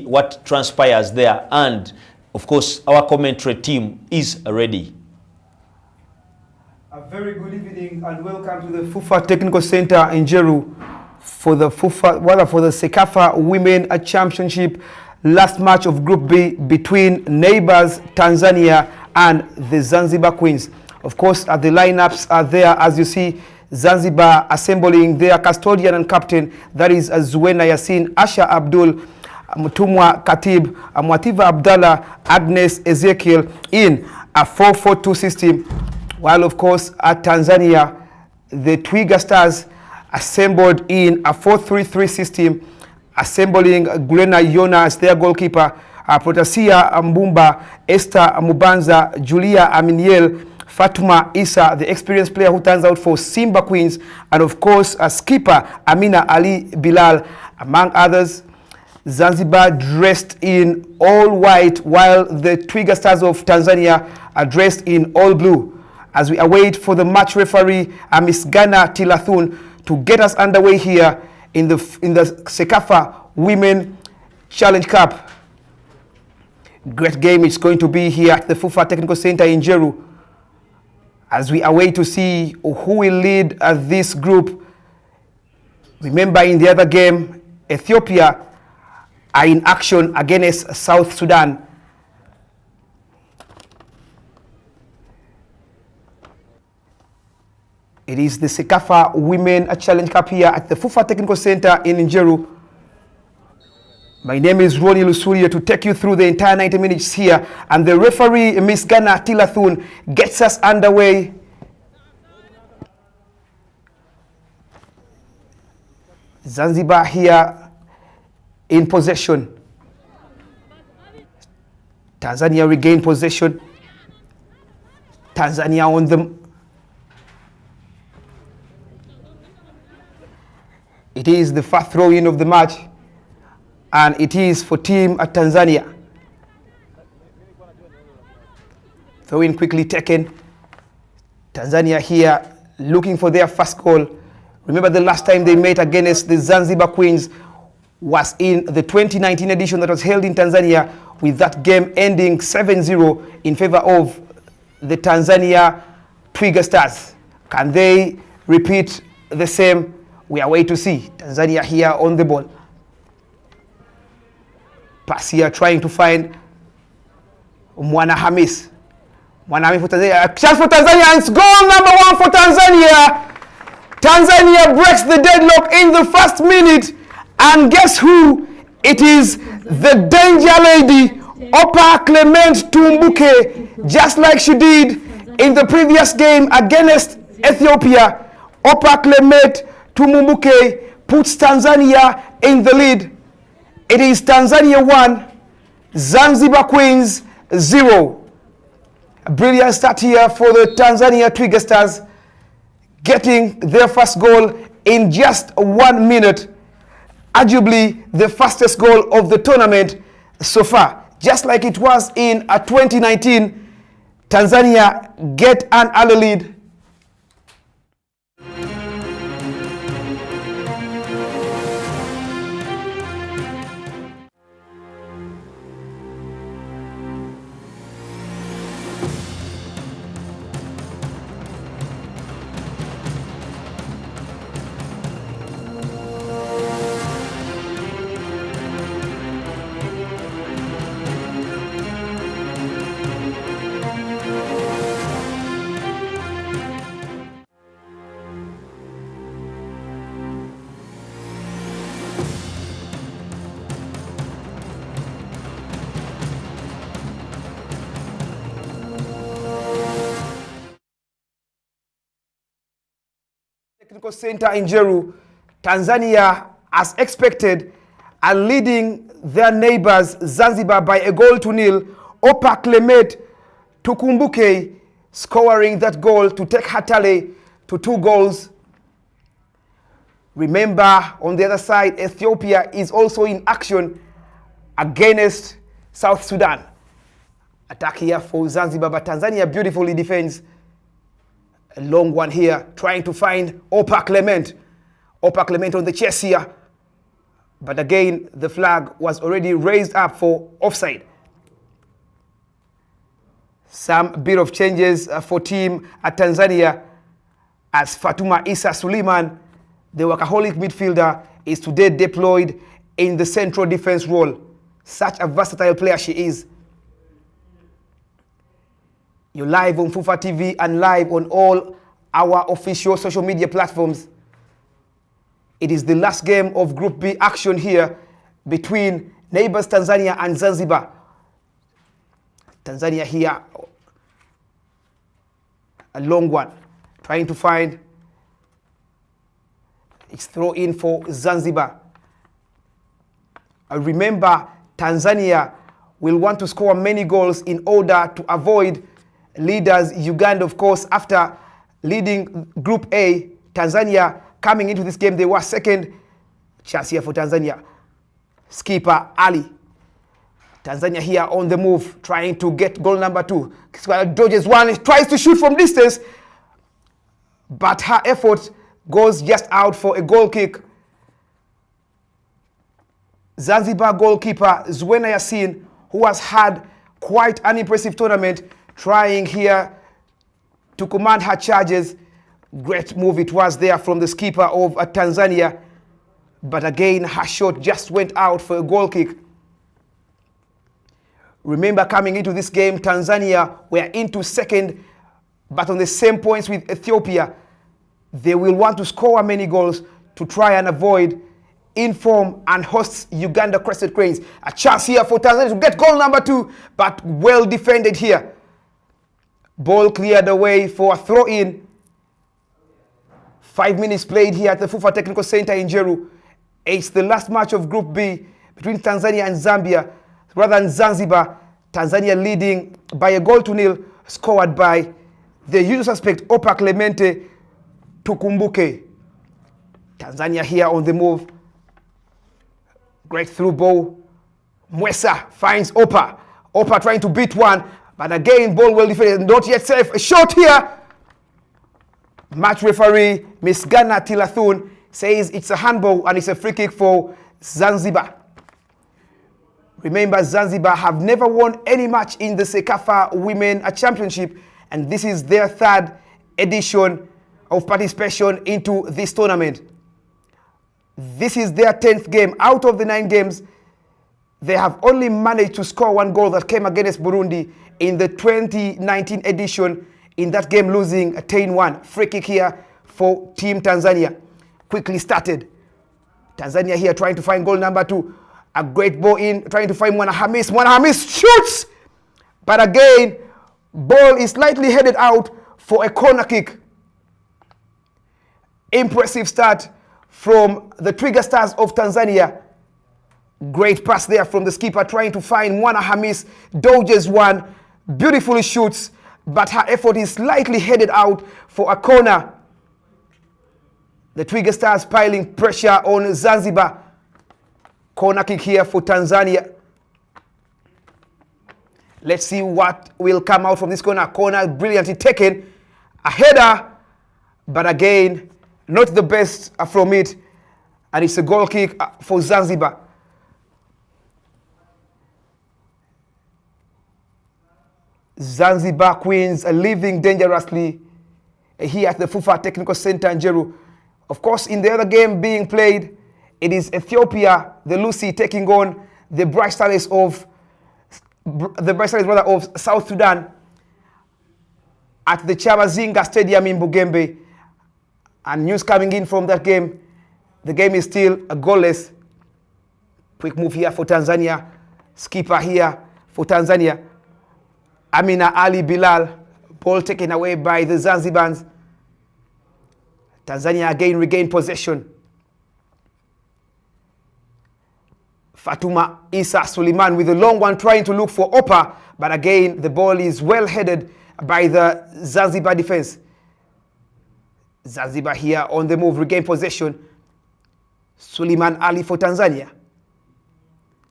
what transpires there, and of course our commentary team is ready. A very good evening and welcome to the FUFA Technical Center in Jeru for the Cecafa Women Championship last match of Group B between neighbors Tanzania and the Zanzibar Queens. Of course, the lineups are there as you see. Zanzibar assembling their custodian and captain, that is Zuena Yasin, Asha Abdul, Mutumwa Katib, Mwativa Abdallah, Agnes Ezekiel in a 4-4-2 system. While of course at Tanzania, the Twiga Stars assembled in a 4-3-3 system, assembling Gulena Yona as their goalkeeper, Protasia Mbumba, Esther Mubanza, Julia Aminiel, Fatuma Isa, the experienced player who turns out for Simba Queens, and of course a skipper Amina Ali Bilal, among others. Zanzibar dressed in all white, while the Twiga Stars of Tanzania are dressed in all blue. As we await for the match referee, Miss Ghana Tilathun, to get us underway here in the Cecafa Women Challenge Cup. Great game it's going to be here at the FUFA Technical Center in Jeru, as we await to see who will lead this group. Remember, in the other game, Ethiopia are in action against South Sudan. It is the Cecafa Women Challenge Cup here at the FUFA Technical Center in Njeru. My name is Ronnie Lusuria to take you through the entire 90 minutes here, and the referee, Miss Ghana Tilathun, gets us underway. Zanzibar here in possession. Tanzania regain possession. Tanzania on them. It is the first throw-in of the match, and it is for team at Tanzania. Throw-in quickly taken. Tanzania here looking for their first goal. Remember, the last time they met against the Zanzibar Queens was in the 2019 edition that was held in Tanzania, with that game ending 7-0 in favor of the Tanzania Twiga Stars. Can they repeat the same? We are waiting to see. Tanzania here on the ball. Pass here trying to find Mwana Hamis. Mwana Hamis for Tanzania. A chance for Tanzania, and it's goal number 1 for Tanzania. Tanzania breaks the deadlock in the first minute. And guess who? It is the danger lady, Opa Clement Tumbuke, just like she did in the previous game against Ethiopia. Opa Clement Tumbuke puts Tanzania in the lead. It is Tanzania 1, Zanzibar Queens 0. A brilliant start here for the Tanzania Twiga Stars, getting their first goal in just 1 minute. Arguably the fastest goal of the tournament so far. Just like it was in 2019, Tanzania get an early lead. Technical Center in Jeru, Tanzania, as expected, are leading their neighbors Zanzibar by a goal to nil. Opa Clement Tukumbuke scoring that goal to take her tally to 2 goals. Remember, on the other side, Ethiopia is also in action against South Sudan. Attack here for Zanzibar, but Tanzania beautifully defends. A long one here, trying to find Opa Clement. Opa Clement on the chest here. But again, the flag was already raised up for offside. Some bit of changes for team at Tanzania, as Fatuma Issa Suleiman, the workaholic midfielder, is today deployed in the central defense role. Such a versatile player she is. You're live on FUFA TV and live on all our official social media platforms. It is the last game of Group B action here between neighbors Tanzania and Zanzibar. Tanzania here, a long one, trying to find its throw in for Zanzibar. Remember, Tanzania will want to score many goals in order to avoid leaders Uganda, of course, after leading Group A. Tanzania coming into this game, they were second. Chance here for Tanzania. Skipper Ali. Tanzania here on the move, trying to get goal number 2. Dodges one, tries to shoot from distance, but her effort goes just out for a goal kick. Zanzibar goalkeeper Zuena Yassin, who has had quite an impressive tournament, trying here to command her charges. Great move it was there from the skipper of Tanzania. But again, her shot just went out for a goal kick. Remember, coming into this game, Tanzania were into second, but on the same points with Ethiopia. They will want to score many goals to try and avoid inform and hosts Uganda Crested Cranes. A chance here for Tanzania to get goal number 2, but well defended here. Ball cleared away for a throw-in. 5 minutes played here at the FUFA Technical Center in Jeru. It's the last match of Group B between Tanzania and Zambia, rather than Zanzibar. Tanzania leading by 1-0, scored by the usual suspect, Opa Clemente Tukumbuke. Tanzania here on the move. Great through ball. Mwesa finds Opa. Opa trying to beat one, but again, ball well defended, not yet safe. A shot here. Match referee, Miss Ghana Tilathun, says it's a handball and it's a free kick for Zanzibar. Remember, Zanzibar have never won any match in the Cecafa Women Championship, and this is their 3rd edition of participation into this tournament. This is their 10th game. Out of the 9 games, they have only managed to score 1 goal that came against Burundi in the 2019 edition. In that game, losing 10-1. Free kick here for Team Tanzania. Quickly started. Tanzania here trying to find goal number 2. A great ball in, trying to find Mwana Hamis. Mwana Hamis shoots! But again, ball is slightly headed out for a corner kick. Impressive start from the Trigger Stars of Tanzania. Great pass there from the skipper, trying to find Mwana Hamis. Dodges one, beautifully shoots, but her effort is slightly headed out for a corner. The Trigger Stars piling pressure on Zanzibar. Corner kick here for Tanzania. Let's see what will come out from this corner. Corner brilliantly taken. A header, but again, not the best from it. And it's a goal kick for Zanzibar. Zanzibar Queens are living dangerously here at the FUFA Technical Center in Jeru. Of course, in the other game being played, it is Ethiopia, the Lucy, taking on the Bright Stars of South Sudan at the Chamazinga Stadium in Bugembe. And news coming in from that game, the game is still a goalless. Quick move here for Tanzania. Skipper here for Tanzania. Amina Ali Bilal, ball taken away by the Zanzibans. Tanzania again regain possession. Fatuma Issa Suleiman with a long one, trying to look for Opa, but again the ball is well headed by the Zanzibar defense. Zanzibar here on the move, regain possession. Suleiman Ali for Tanzania.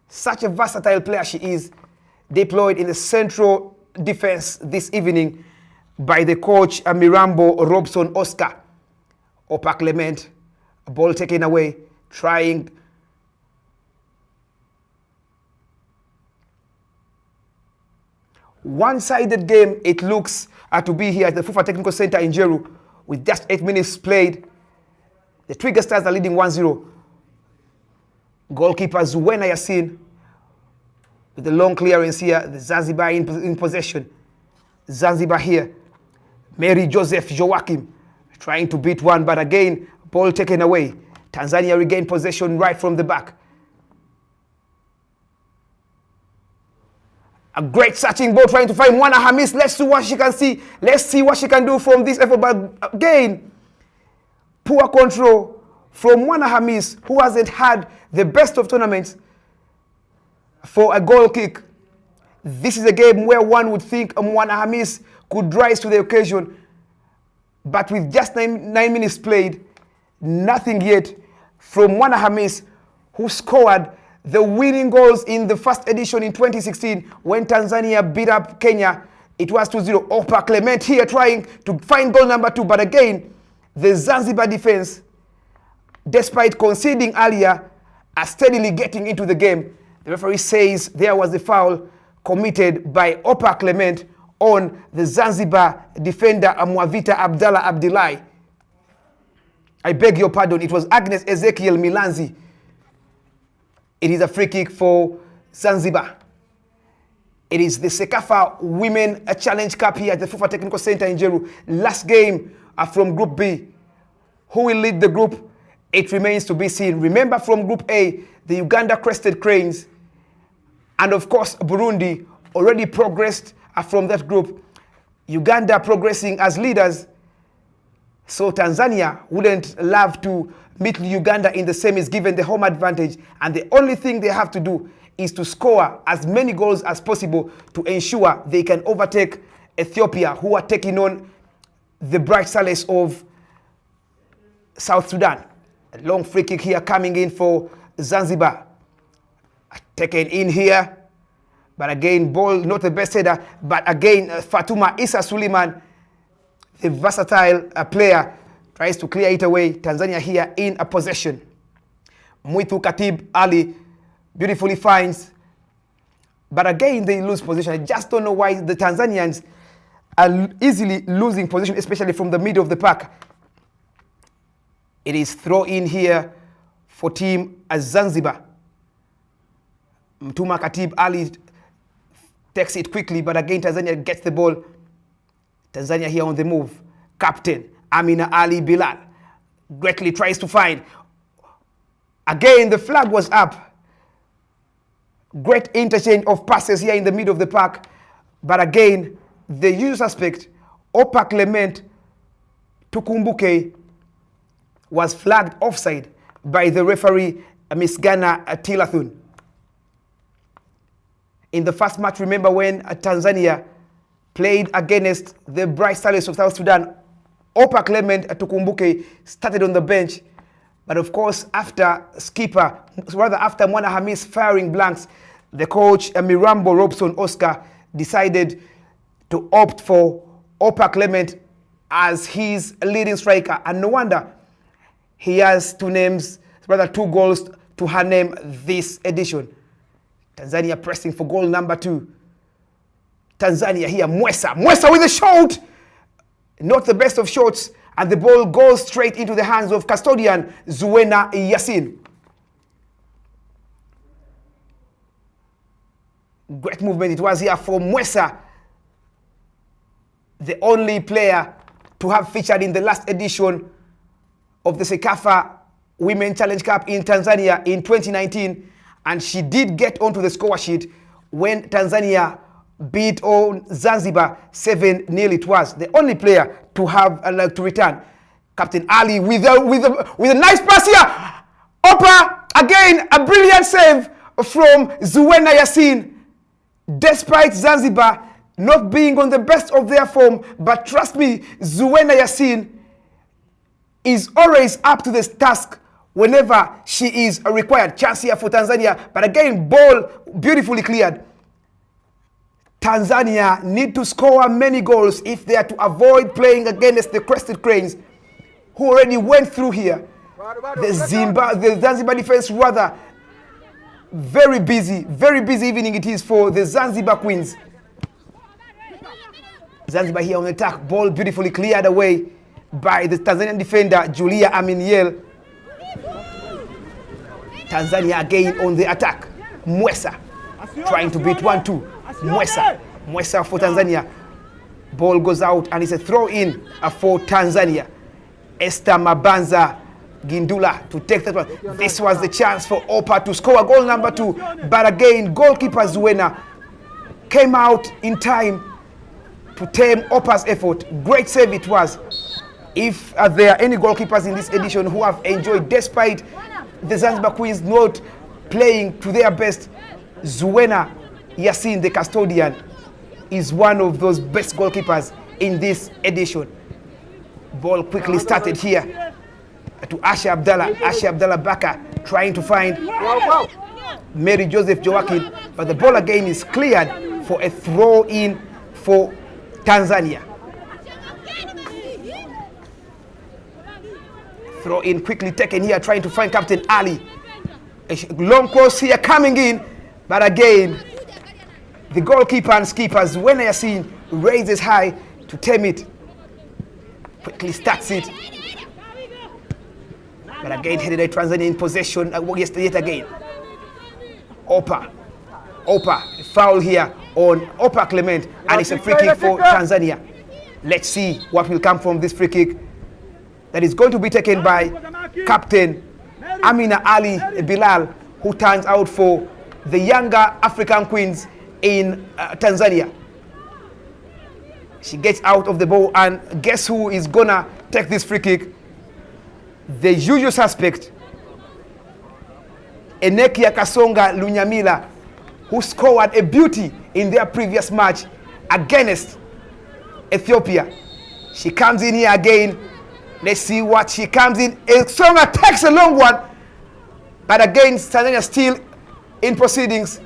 Such a versatile player she is, deployed in the central defense this evening by the coach Mirambo Robson Oscar. Opa Clement, a ball taken away, trying One-sided game it looks to be here at the FUFA Technical Center in Jeru with just 8 minutes played. The Twiga Stars are leading 1-0. Goalkeeper Zuwena Yassin with the long clearance here. The Zanzibar in possession. Zanzibar here. Mary Joseph Joachim trying to beat one, but again, ball taken away. Tanzania regained possession right from the back. A great searching ball trying to find Mwana Hamis. Let's see what she can see. Let's see what she can do from this effort. But again, poor control from Mwana Hamis, who hasn't had the best of tournaments for a goal kick. This is a game where one would think Mwana Hamis could rise to the occasion. But with just 9 minutes played, nothing yet from Mwana Hamis, who scored the winning goals in the first edition in 2016 when Tanzania beat up Kenya. It was 2-0. Opa Clement here trying to find goal number 2. But again, the Zanzibar defense, despite conceding earlier, are steadily getting into the game. The referee says there was a foul committed by Opa Clement on the Zanzibar defender Mwavita Abdallah Abdilai. I beg your pardon, it was Agnes Ezekiel Milanzi. It is a free kick for Zanzibar. It is the Cecafa Women Challenge Cup here at the FUFA Technical Center in Jeru. Last game from Group B. Who will lead the group? It remains to be seen. Remember, from Group A, the Uganda Crested Cranes and of course Burundi already progressed from that group. Uganda progressing as leaders. So Tanzania wouldn't love to meet Uganda in the semis given the home advantage, and the only thing they have to do is to score as many goals as possible to ensure they can overtake Ethiopia, who are taking on the Bright Stars of South Sudan. A long free kick here coming in for Zanzibar. Taken in here, but again, ball not the best header, but again, Fatuma Issa Suleiman, the versatile player, tries to clear it away. Tanzania here in a possession. Mwitu Katib Ali beautifully finds, but again they lose position. I just don't know why the Tanzanians are easily losing position, especially from the middle of the pack. It is throw in here for team Zanzibar. Mtuma Katib Ali takes it quickly, but again Tanzania gets the ball. Tanzania here on the move. Captain Amina Ali Bilal greatly tries to find. Again, the flag was up. Great interchange of passes here in the middle of the park. But again, the usual suspect, Opa Clement Tukumbuke, was flagged offside by the referee, Miss Ghana Tilathun. In the first match, remember when Tanzania played against the Bright Stars of South Sudan, Opa Clement Tukumbuke started on the bench. But of course, after Mwana Hamis firing blanks, the coach Mirambo Robson Oscar decided to opt for Opa Clement as his leading striker. And no wonder he has 2 goals to her name this edition. Tanzania pressing for goal number 2. Tanzania here, Mwesa with a shot. Not the best of shots, and the ball goes straight into the hands of custodian Zuwena Yassin. Great movement it was here for Mwesa, the only player to have featured in the last edition of the Cecafa Women Challenge Cup in Tanzania in 2019, and she did get onto the score sheet when Tanzania beat on Zanzibar 7-0. It was the only player to have to return. Captain Ali with a nice pass here. Opa again, a brilliant save from Zuwena Yassin. Despite Zanzibar not being on the best of their form, but trust me, Zuwena Yassin is always up to this task whenever she is required. Chance here for Tanzania, but again, ball beautifully cleared. Tanzania need to score many goals if they are to avoid playing against the Crested Cranes, who already went through here. The Zanzibar defense rather very busy evening it is for the Zanzibar Queens. Zanzibar here on the attack. Ball beautifully cleared away by the Tanzanian defender, Julia Aminiel. Tanzania again on the attack. Mwesa trying to beat 1-2. Mwesa for Tanzania. Ball goes out and it's a throw in for Tanzania. Esther Mabanza Gindula to take that one. This was the chance for Opa to score goal number 2. But again, goalkeeper Zuena came out in time to tame Opa's effort. Great save it was. If there are any goalkeepers in this edition who have enjoyed, despite the Zanzibar Queens not playing to their best, Zuena Yassin, the custodian, is one of those best goalkeepers in this edition. Ball quickly started here to Asha Abdallah. Asha Abdallah Baka trying to find Mary Joseph Joaquin, but the ball again is cleared for a throw in for Tanzania. Throw in quickly taken here, trying to find Captain Ali. A long cross here coming in, but again, the goalkeeper and skippers, when they are seen, raises high to tame it. Quickly starts it. But again, headed a Tanzania in possession yet again. Opa, a foul here on Opa Clement, and it's a free kick for Tanzania. Let's see what will come from this free kick. That is going to be taken by Captain Amina Ali Bilal, who turns out for the younger African Queens in Tanzania. She gets out of the ball, and guess who is gonna take this free kick? The usual suspect, Enekia Kasonga Lunyamila, who scored a beauty in their previous match against Ethiopia. She comes in here again. Let's see what she comes in. Kasonga takes a long one, but again, Tanzania still in proceedings.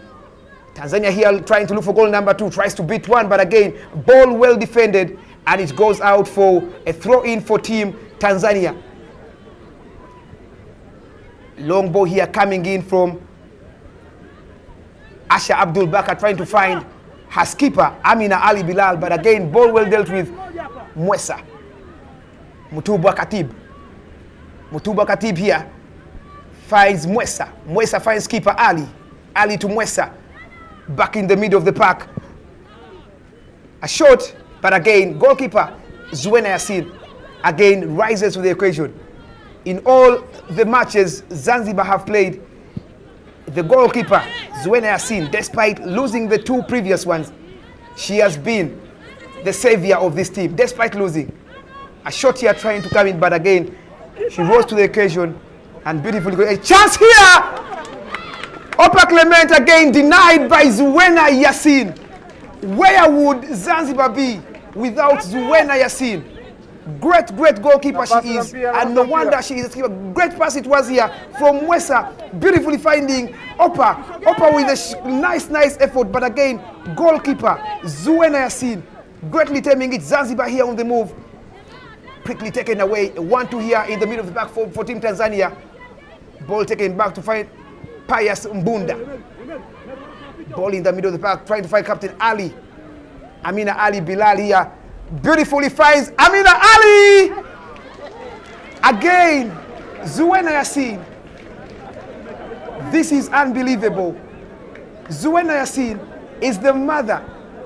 Tanzania here trying to look for goal number 2, tries to beat one, but again, ball well defended, and it goes out for a throw-in for team Tanzania. Long ball here coming in from Asha Abdul Bakar, trying to find her skipper, Amina Ali Bilal, but again, ball well dealt with Mwesa. Mutubwa Khatib here finds Mwesa. Mwesa finds skipper Ali. Ali to Mwesa. Back in the middle of the park. A shot, but again, goalkeeper Zuena Yassin again rises to the occasion. In all the matches Zanzibar have played, the goalkeeper Zuena Yassin, despite losing the 2 previous ones, she has been the savior of this team, despite losing. A shot here trying to come in, but again, she rose to the occasion and beautifully got a chance here. Opa Clement again denied by Zuena Yassin. Where would Zanzibar be without Zuena Yassin? Great goalkeeper she is, and no wonder she is a keeper. Great pass it was here from Mwesa, beautifully finding Opa. Opa with a nice effort, but again, goalkeeper Zuena Yassin greatly taming it. Zanzibar here on the move. Quickly taken away. 1-2 here in the middle of the back for Team Tanzania. Ball taken back to find Pius Mbunda. Ball in the middle of the park, trying to find Captain Ali. Amina Ali Bilal here. Beautifully finds Amina Ali! Again, Zuena Yassin. This is unbelievable. Zuena Yassin is the mother.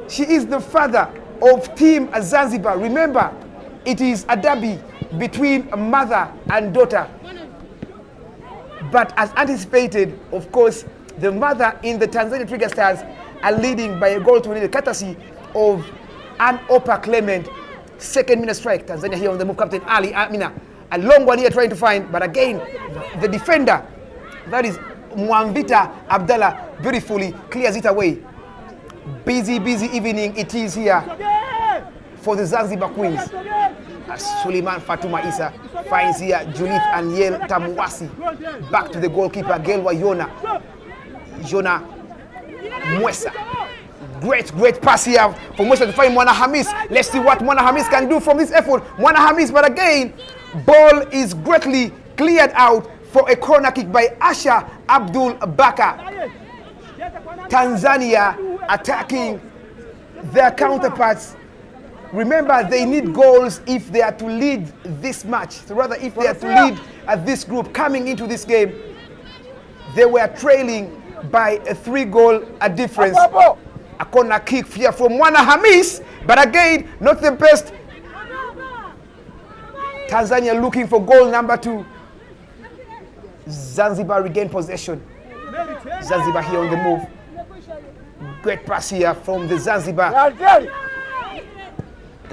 She is the father of Team Zanzibar. Remember, it is a derby between mother and daughter. But as anticipated, of course, the mother in the Tanzania Trigger Stars are leading by a goal to win, courtesy of an Opa Clement. 2nd minute strike. Tanzania here on the move. Captain Ali Amina. A long one here trying to find, but again, the defender, that is Mwamvita Abdallah, beautifully clears it away. Busy evening it is here for the Zanzibar Queens. Suleiman Fatuma Isa finds here Julith Aniel Tamuwasi. Back to the goalkeeper, Gelwa Jona Mwesa. Great pass here for Mwesa to find Mwana Hamis. Let's see what Mwana Hamis can do from this effort. Mwana Hamis, but again, ball is greatly cleared out for a corner kick by Asha Abdul Bakar. Tanzania attacking their counterparts Remember, they need goals if they are to lead this match. So rather, if they are to lead this group coming into this game, they were trailing by a 3-goal difference. A corner kick here from Mwana Hamis, but again, not the best. Tanzania looking for goal number 2. Zanzibar regain possession. Zanzibar here on the move. Great pass here from the Zanzibar.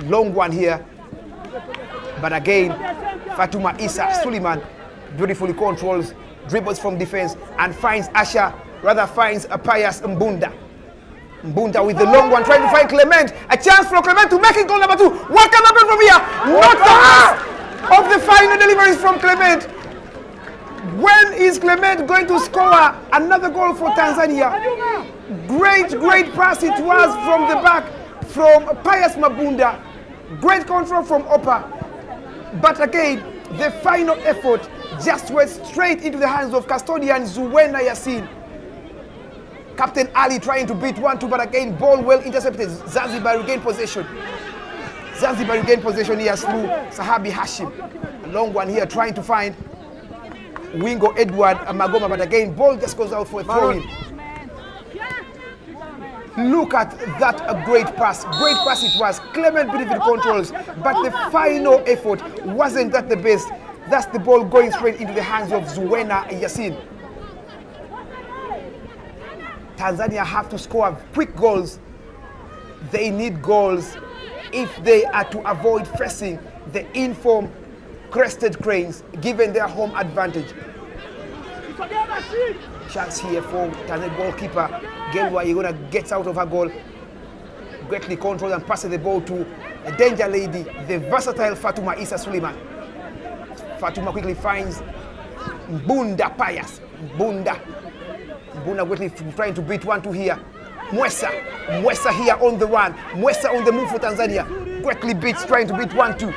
Long one here. But again, Fatuma Isa Suleiman beautifully controls, dribbles from defense, and finds a Pius Mbunda. Mbunda with the long one, trying to find Clement. A chance for Clement to make it goal number 2. What can happen from here? Not the half of the final deliveries from Clement. When is Clement going to score another goal for Tanzania? Great pass it was from the back from Pius Mbunda. Great control from Opa. But again, the final effort just went straight into the hands of custodian Zuwena Yassin. Captain Ali trying to beat 1-2, but again, ball well intercepted. Zanzibar regain possession. Zanzibar regain possession here through Sahabi Hashim. A long one here trying to find Wingo Edward Magoma, but again, ball just goes out for a throw-in. Look at that, a great pass. Great pass it was. Clement beautiful controls, but the final effort wasn't that the best. That's the ball going straight into the hands of Zuwena Yassin. Tanzania have to score quick goals. They need goals if they are to avoid facing the informed Crested Cranes, given their home advantage. Chance here for Tanzania goalkeeper Gelwa Igona gets out of her goal. Greatly controlled and passes the ball to a danger lady, the versatile Fatuma Isa Suleiman. Fatuma quickly finds Mbunda Pius. Mbunda quickly trying to beat 1-2 here. Mwesa here on the run. Mwesa on the move for Tanzania. Greatly beats, trying to beat 1-2.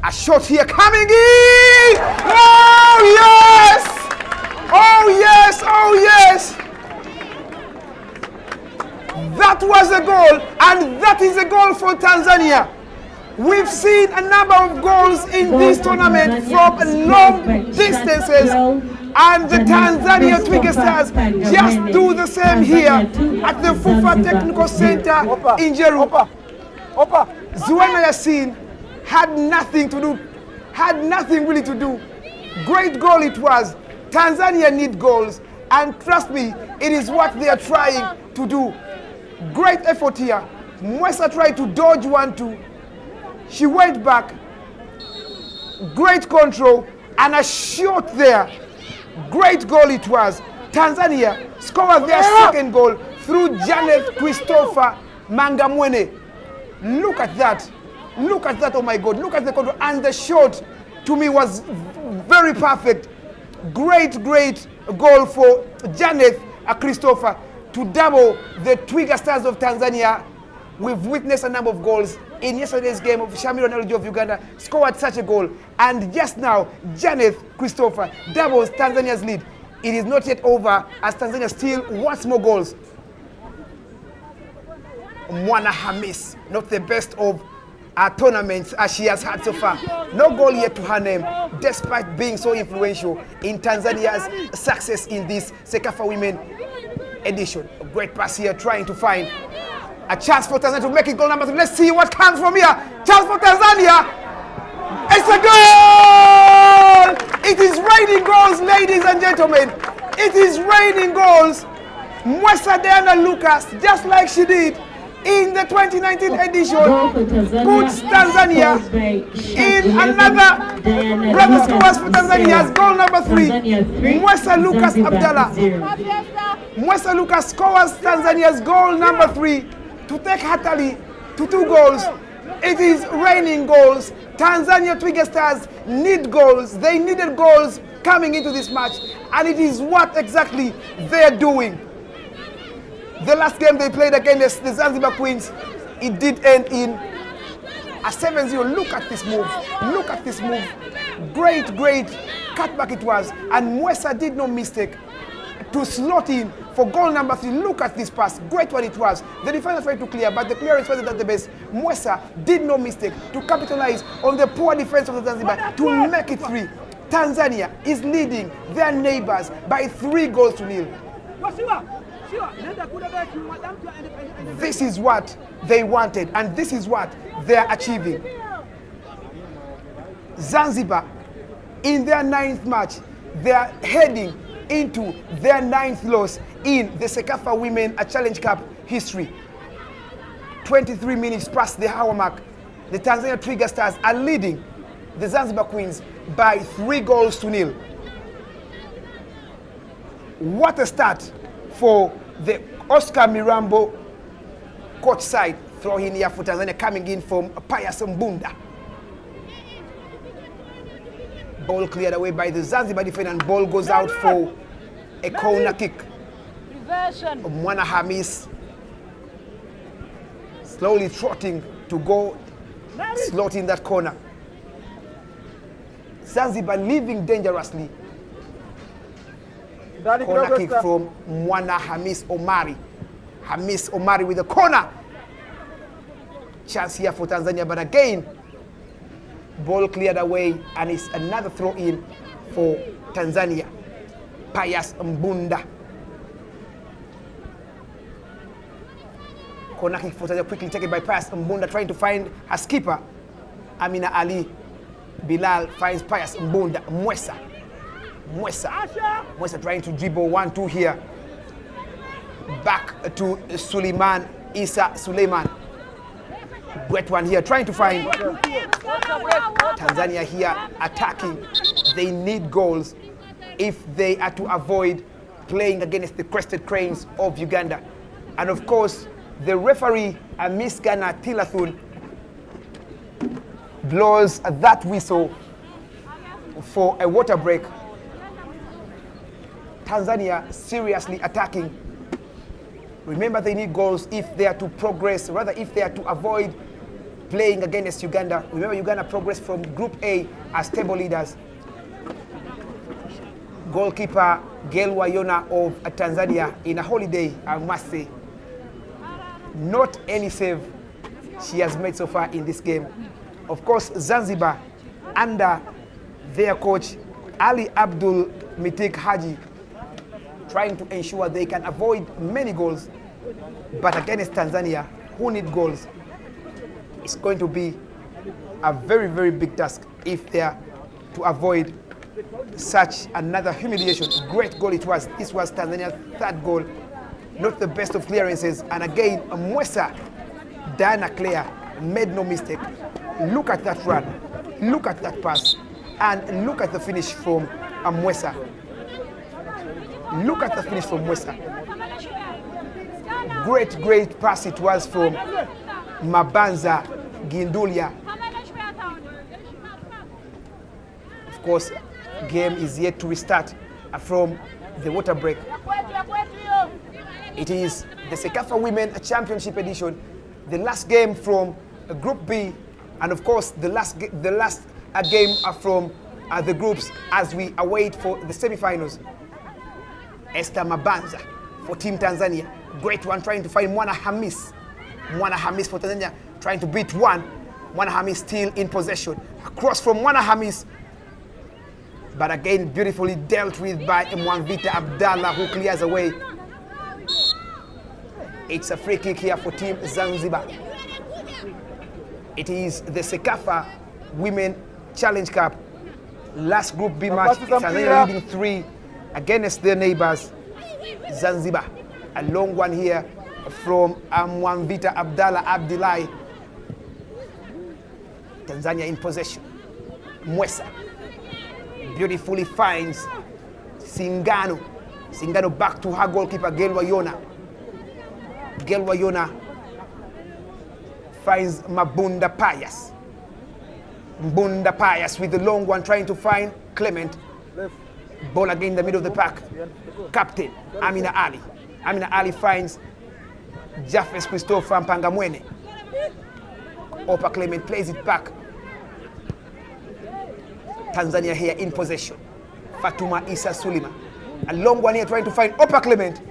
A shot here coming in! Oh yes! Oh yes! Oh yes! That was a goal, and that is a goal for Tanzania. We've seen a number of goals in this tournament from long distances, and the Tanzania Twiga Stars just do the same here at the FUFA Technical Center in Jeru. Zuwena Yassin had nothing to do, had nothing really to do. Great goal it was. Tanzania need goals, and trust me, it is what they are trying to do. Great effort here. Mwesa tried to dodge 1-2. She went back. Great control and a shot there. Great goal it was. Tanzania scored their second goal through Janet Christopher Mangamwene. Look at that. Look at that, oh my God. Look at the control. And the shot, to me, was very perfect. Great goal for Janet Christopher to double the Twiga Stars of Tanzania. We've witnessed a number of goals. In yesterday's game of Shamiro Naljo of Uganda scored such a goal. And just now, Janet Christopher doubles Tanzania's lead. It is not yet over as Tanzania still wants more goals. Mwana Hamis, not the best of tournaments as she has had so far. No goal yet to her name, despite being so influential in Tanzania's success in this Cecafa Women edition. A great pass here, trying to find a chance for Tanzania to make it goal number 3. Let's see what comes from here. Chance for Tanzania. It's a goal! It is raining goals, ladies and gentlemen. It is raining goals. Mwesa Diana Lucas, just like she did in the 2019 edition, puts Tanzania in another brother scores for Tanzania's goal number 3. Mwesa Lucas Abdallah. Mwesa Lucas scores Tanzania's goal number 3 to take her tally to 2 goals. It is raining goals. Tanzania Twiga Stars need goals. They needed goals coming into this match, and it is what exactly they're doing. The last game they played against the Zanzibar Queens, it did end in a 7-0. Look at this move. Look at this move. Great cutback it was. And Mwesa did no mistake. to slot in for goal number 3. Look at this pass. Great one it was. The defender tried to clear, but the clearance wasn't at the best. Mwesa did no mistake to capitalize on the poor defense of the Zanzibar to make it 3. Tanzania is leading their neighbors by 3-0. This is what they wanted, and this is what they are achieving. Zanzibar, in their 9th match, they are heading into their 9th loss in the Cecafa Women Challenge Cup history. 23 minutes past the hour mark, the Tanzania Trigger Stars are leading the Zanzibar Queens by 3-0. What a start for the Oscar Mirambo coach side. Throw in here for Tanzania, coming in from Pius Mbunda. Ball cleared away by the Zanzibar defender, and ball goes out for a corner kick. Mwana Hamis slowly trotting to go slot in that corner. Zanzibar leaving dangerously. Corner kick from Mwana Hamis Omari. Hamis Omari with the corner. Chance here for Tanzania, but again, ball cleared away, and it's another throw in for Tanzania. Pius Mbunda. Corner kick for Tanzania, quickly taken by Pius Mbunda, trying to find her skipper. Amina Ali. Bilal finds Pius Mbunda. Mwesa trying to dribble 1-2 here. Back to Suleiman Suleiman. Great one here, trying to find Tanzania here attacking. They need goals if they are to avoid playing against the Crested Cranes of Uganda. And of course, the referee, Miss Ghana Tilathun, blows that whistle for a water break. Tanzania seriously attacking. Remember, they need goals if they are to progress, rather if they are to avoid playing against Uganda. Remember, Uganda progressed from Group A as table leaders. Goalkeeper Gail Wayona of Tanzania in a holiday, I must say. Not any save she has made so far in this game. Of course, Zanzibar, under their coach Ali Abdul Mitik Haji, trying to ensure they can avoid many goals. But against Tanzania, who need goals, it's going to be a very, very big task if they are to avoid such another humiliation. Great goal it was. This was Tanzania's 3rd goal. Not the best of clearances. And again, Mwesa, Diana Claire, made no mistake. Look at that run. Look at that pass. And look at the finish from Mwesa. Look at the finish from Mwesa. Great pass it was from Mabanza Gindulia. Of course, game is yet to restart from the water break. It is the Cecafa Women Championship edition, the last game from Group B, and of course the last game from the groups as we await for the semi-finals. Esther Mabanza for Team Tanzania. Great one, trying to find Mwana Hamis. Mwana Hamis for Tanzania, trying to beat one. Mwana Hamis still in possession. Across from Mwana Hamis. But again, beautifully dealt with by Mwamvita Abdallah, who clears away. It's a free kick here for Team Zanzibar. It is the Cecafa Women Challenge Cup. Last Group B match, Tanzania leading 3 against their neighbors, Zanzibar. A long one here from Mwamvita Abdallah Abdullahi. Tanzania in possession. Mwesa beautifully finds Singano. Singano back to her goalkeeper, Gail Wayona. Gail Wayona finds Mabunda Pius. Mbunda Pius with the long one, trying to find Clement. Ball again in the middle of the pack. Captain Amina Ali. Amina Ali finds Jaffes Christopher Mpangamwene. Opa Clement plays it back. Tanzania here in possession. Fatuma Isa Suleiman. A long one here trying to find Opa Clement.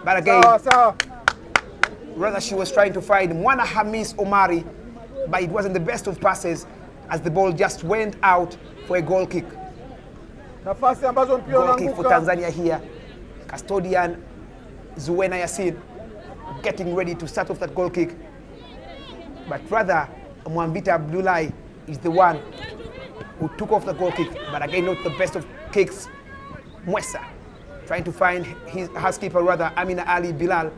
But again, rather she was trying to find Mwana Hamis Omari, but it wasn't the best of passes as the ball just went out for a goal kick. Goal kick for Tanzania here. Custodian Zuena Yassin getting ready to start off that goal kick. But rather, Mwambita Abdullahi is the one who took off the goal kick. But again, not the best of kicks. Mwesa trying to find his housekeeper, rather, Amina Ali Bilal.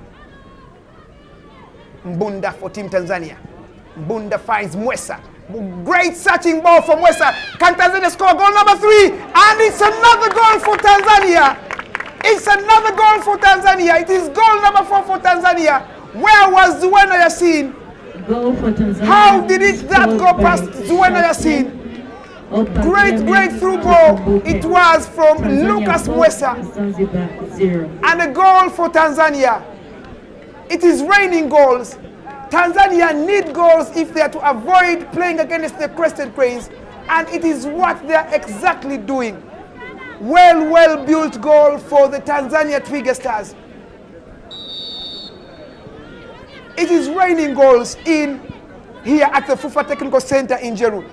Mbunda for Team Tanzania. Mbunda finds Mwesa. Great searching ball for Mwesa. Can Tanzania score goal number 3? And it's another goal for Tanzania. It's another goal for Tanzania. It is goal number 4 for Tanzania. Where was Zuena Yassin? Goal for Tanzania. How did that go past Zuena Yassin? Great through ball. It was from Lucas Mwesa. And a goal for Tanzania. It is raining goals. Tanzania need goals if they are to avoid playing against the Crested Cranes, and it is what they are exactly doing. Well built goal for the Tanzania Twiga Stars. It is raining goals in here at the FUFA Technical Center in Jeru.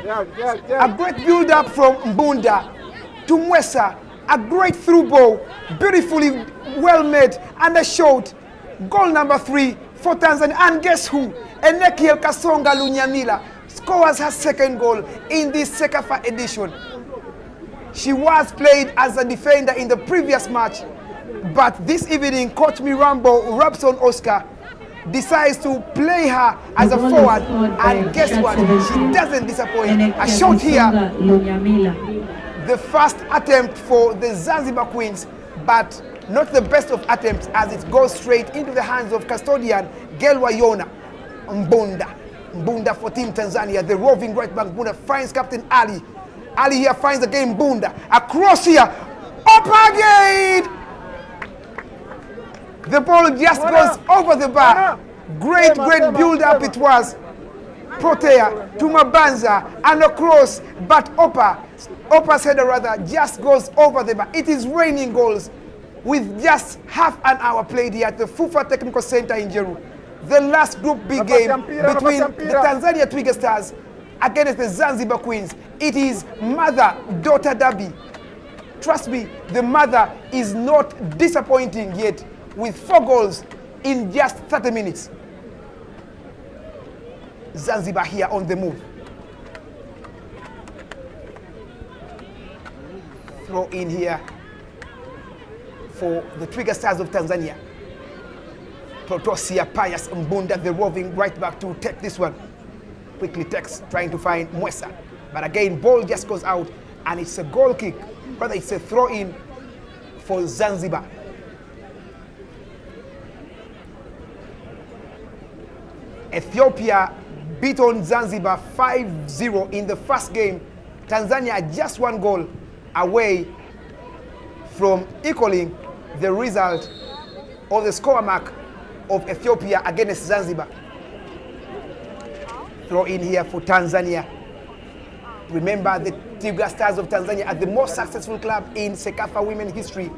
A great build up from Mbunda to Mwesa. A great through ball, beautifully well made, and a shot. Goal number 3 for Tanzania. And guess who? Enekiel Kasonga Lunyamila scores her second goal in this Cecafa edition. She was played as a defender in the previous match, but this evening Coach Mirambo Robson Oscar decides to play her as a forward, and guess what? She doesn't disappoint. A shot here. The first attempt for the Zanzibar Queens, but not the best of attempts as it goes straight into the hands of custodian Gelwa Yona. Mbunda for Team Tanzania. The roving right back Mbunda finds Captain Ali. Ali here finds again Mbunda. Across here. Up again! The ball just goes over the bar. Great build up it was. Protea to Mabanza and across, but Opa's header rather just goes over the bar. It is raining goals with just half an hour played here at the FUFA Technical Center in Jeru. The last Group B game between the Tanzania Twiga Stars against the Zanzibar Queens. It is mother-daughter derby. Trust me, the mother is not disappointing yet with 4 goals in just 30 minutes. Zanzibar here on the move. Throw in here for the Twiga Stars of Tanzania. Protosia Pius Mbunda, the roving right back, to take this one. Quickly takes, trying to find Mwesa. But again, ball just goes out, and it's a goal kick. Rather, it's a throw in for Zanzibar. Ethiopia beat on Zanzibar 5-0 in the first game. Tanzania just 1 goal away from equaling the result or the score mark of Ethiopia against Zanzibar. Throw in here for Tanzania. Remember, the Twiga Stars of Tanzania are the most successful club in Cecafa women history,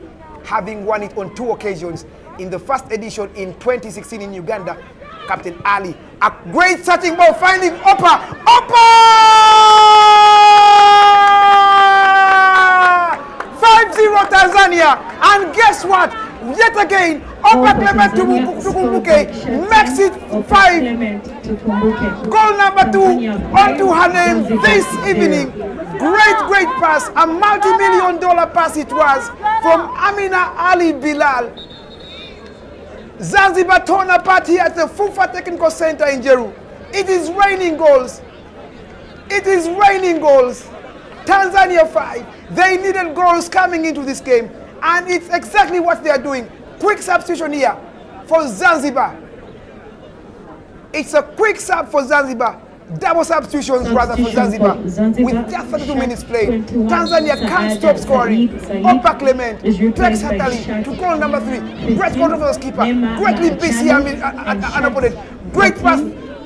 having won it on 2 occasions. In the first edition in 2016 in Uganda, Captain Ali, a great searching ball, finding Opa! 5-0 Tanzania, and guess what? Yet again, Opa Clement Tukumbuke makes it 5. Goal number 2 onto her name this evening. Great pass, a multi-million-dollar pass it was from Amina Ali Bilal. Zanzibar torn apart here at the FUFA Technical Center in Jeru. It is raining goals. It is raining goals. Tanzania 5. They needed goals coming into this game, and it's exactly what they are doing. Quick substitution here for Zanzibar. It's a quick sub for Zanzibar. Double substitutions rather for Zanzibar. With just 32 minutes played, Tanzania can't stop scoring. Opa Clement takes Hatali to goal number 3. Great control for the skipper. Greatly busy an opponent. Great pass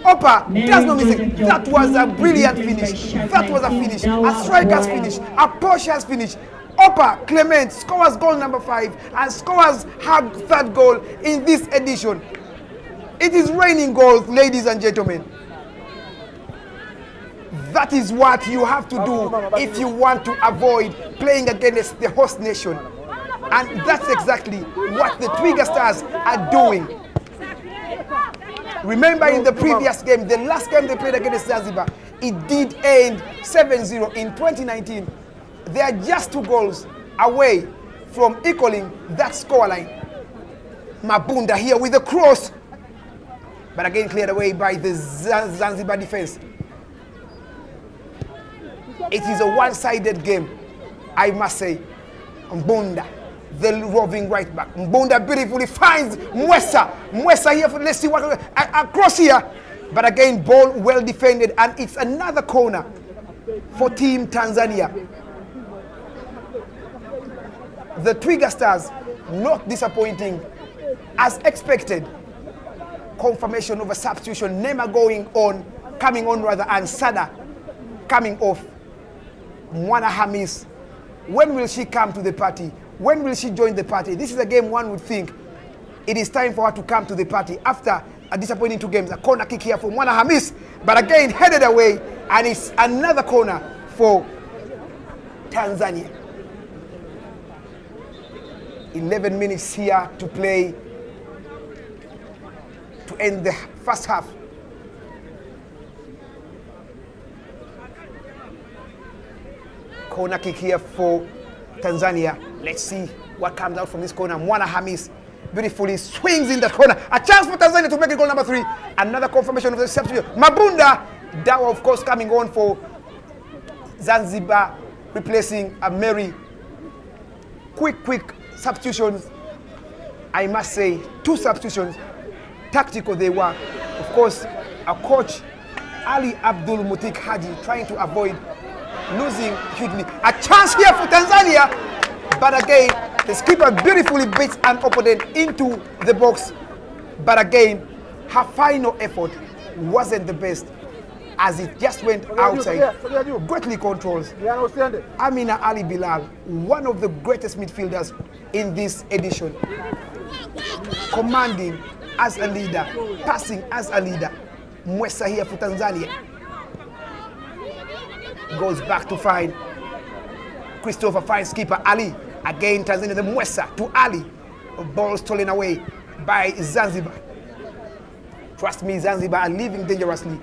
Opa does not miss it. That was a brilliant finish. That was a finish. A striker's finish. A Porsche's finish. Opa Clement scores goal number 5 and scores her third goal in this edition. It is raining goals, ladies and gentlemen. That is what you have to do if you want to avoid playing against the host nation. And that's exactly what the Twiga Stars are doing. Remember in the previous game, the last game they played against Zanzibar, it did end 7-0 in 2019. They are just 2 goals away from equaling that scoreline. Mabunda here with a cross, but again cleared away by the Zanzibar defense. It is a one-sided game, I must say. Mbunda, the roving right back. Mbunda beautifully finds Mwesa. Mwesa here for, let's see what, across here. But again, ball well defended, and it's another corner for Team Tanzania. The Twiga Stars, not disappointing as expected. Confirmation of a substitution, Nema coming on rather, and Sada coming off. Mwana Hamis, when will she come to the party? When will she join the party? This is a game one would think it is time for her to come to the party after a disappointing 2 games. A corner kick here for Mwana Hamis, but again headed away, and it's another corner for Tanzania. 11 minutes here to play to end the first half. Corner kick here for Tanzania. Let's see what comes out from this corner. Mwana Hamis beautifully swings in that corner. A chance for Tanzania to make it goal number 3. Another confirmation of the substitution. Mabunda, Dawa of course coming on for Zanzibar, replacing a Mary. Quick substitutions. I must say, 2 substitutions. Tactical they were. Of course, our coach Ali Abdul Mutik Haji trying to avoid losing hugely. A chance here for Tanzania, but again the skipper beautifully beats an opponent into the box. But again, her final effort wasn't the best as it just went outside. Greatly controls. Amina Ali Bilal, one of the greatest midfielders in this edition, commanding as a leader, passing as a leader. Mwesa here for Tanzania. Goes back to find Christopher, finds keeper Ali. Again Tanzania, the Mwesa to Ali. A ball stolen away by Zanzibar. Trust me, Zanzibar are leaving dangerously